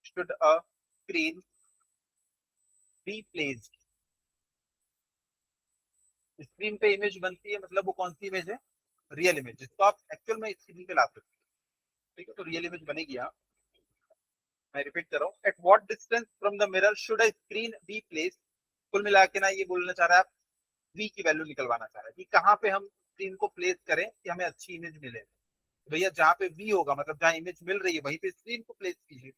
should a screen be placed? Screen पे image बनती है, मतलब वो कौन सी image है? Real image, जिसको आप actual में स्क्रीन पे ला सकते हैं। ठीक है, तो रियल इमेज बनेगी यहाँ। मैं रिपीट कर रहा हूँ, at what distance from the mirror should a screen be placed. कुल मिला के ना ये बोलना चाह रहा है, आप वी की वैल्यू निकलवाना चाह रहा है कि कहाँ पे हम स्क्रीन को प्लेस करें कि हमें अच्छी इमेज मिले। भैया जहाँ पे वी होगा, मतलब जहाँ इमेज मिल रही है वहीं पे स्क्रीन को प्लेस कीजिए।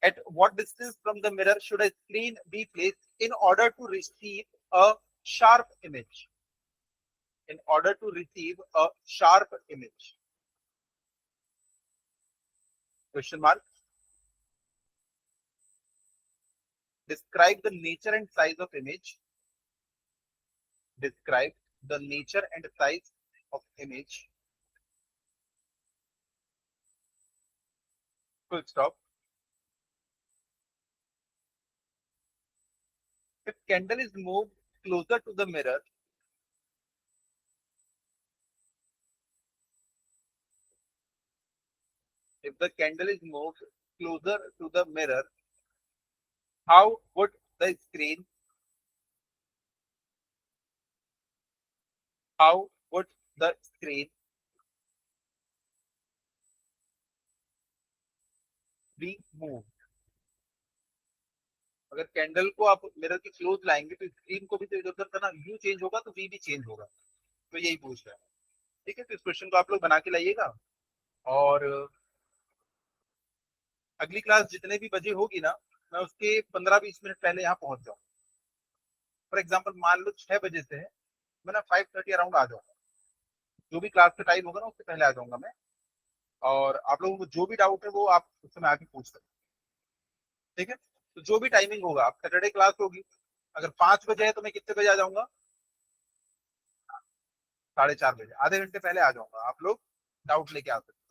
At what distance from the mirror should a screen be placed in order to receive a sharp image? In order to receive a sharp image. Question mark. Describe the nature and size of image. Describe the nature and size of image. Full stop. If candle is moved closer to the mirror, if the candle is moved closer to the mirror, how would the screen, how would the screen be moved? अगर candle को आप mirror के close लाएंगे तो screen को भी तो इधर उधर करना, व्यू चेंज होगा तो वी भी चेंज होगा। तो यही पूछ रहा है। ठीक है, तो इस क्वेश्चन को आप लोग बना के लाइएगा, और अगली क्लास जितने भी बजे होगी ना, मैं उसके 15-20 मिनट पहले यहाँ पहुंच जाऊँ। फॉर एग्जाम्पल मान लो 6 बजे से है, मैं ना 5:30 अराउंड आ जाऊंगा। जो भी क्लास का टाइम होगा ना उससे पहले आ जाऊंगा मैं। और आप लोगों को जो भी डाउट है वो आप उस समय आके पूछ सकते हैं। ठीक है, तो जो भी टाइमिंग होगा, आप सैटरडे क्लास होगी, अगर 5 बजे है तो मैं कितने बजे आ जाऊंगा? 4:30 बजे, आधे घंटे पहले आ जाऊंगा। आप लोग डाउट लेके आ सकते हैं।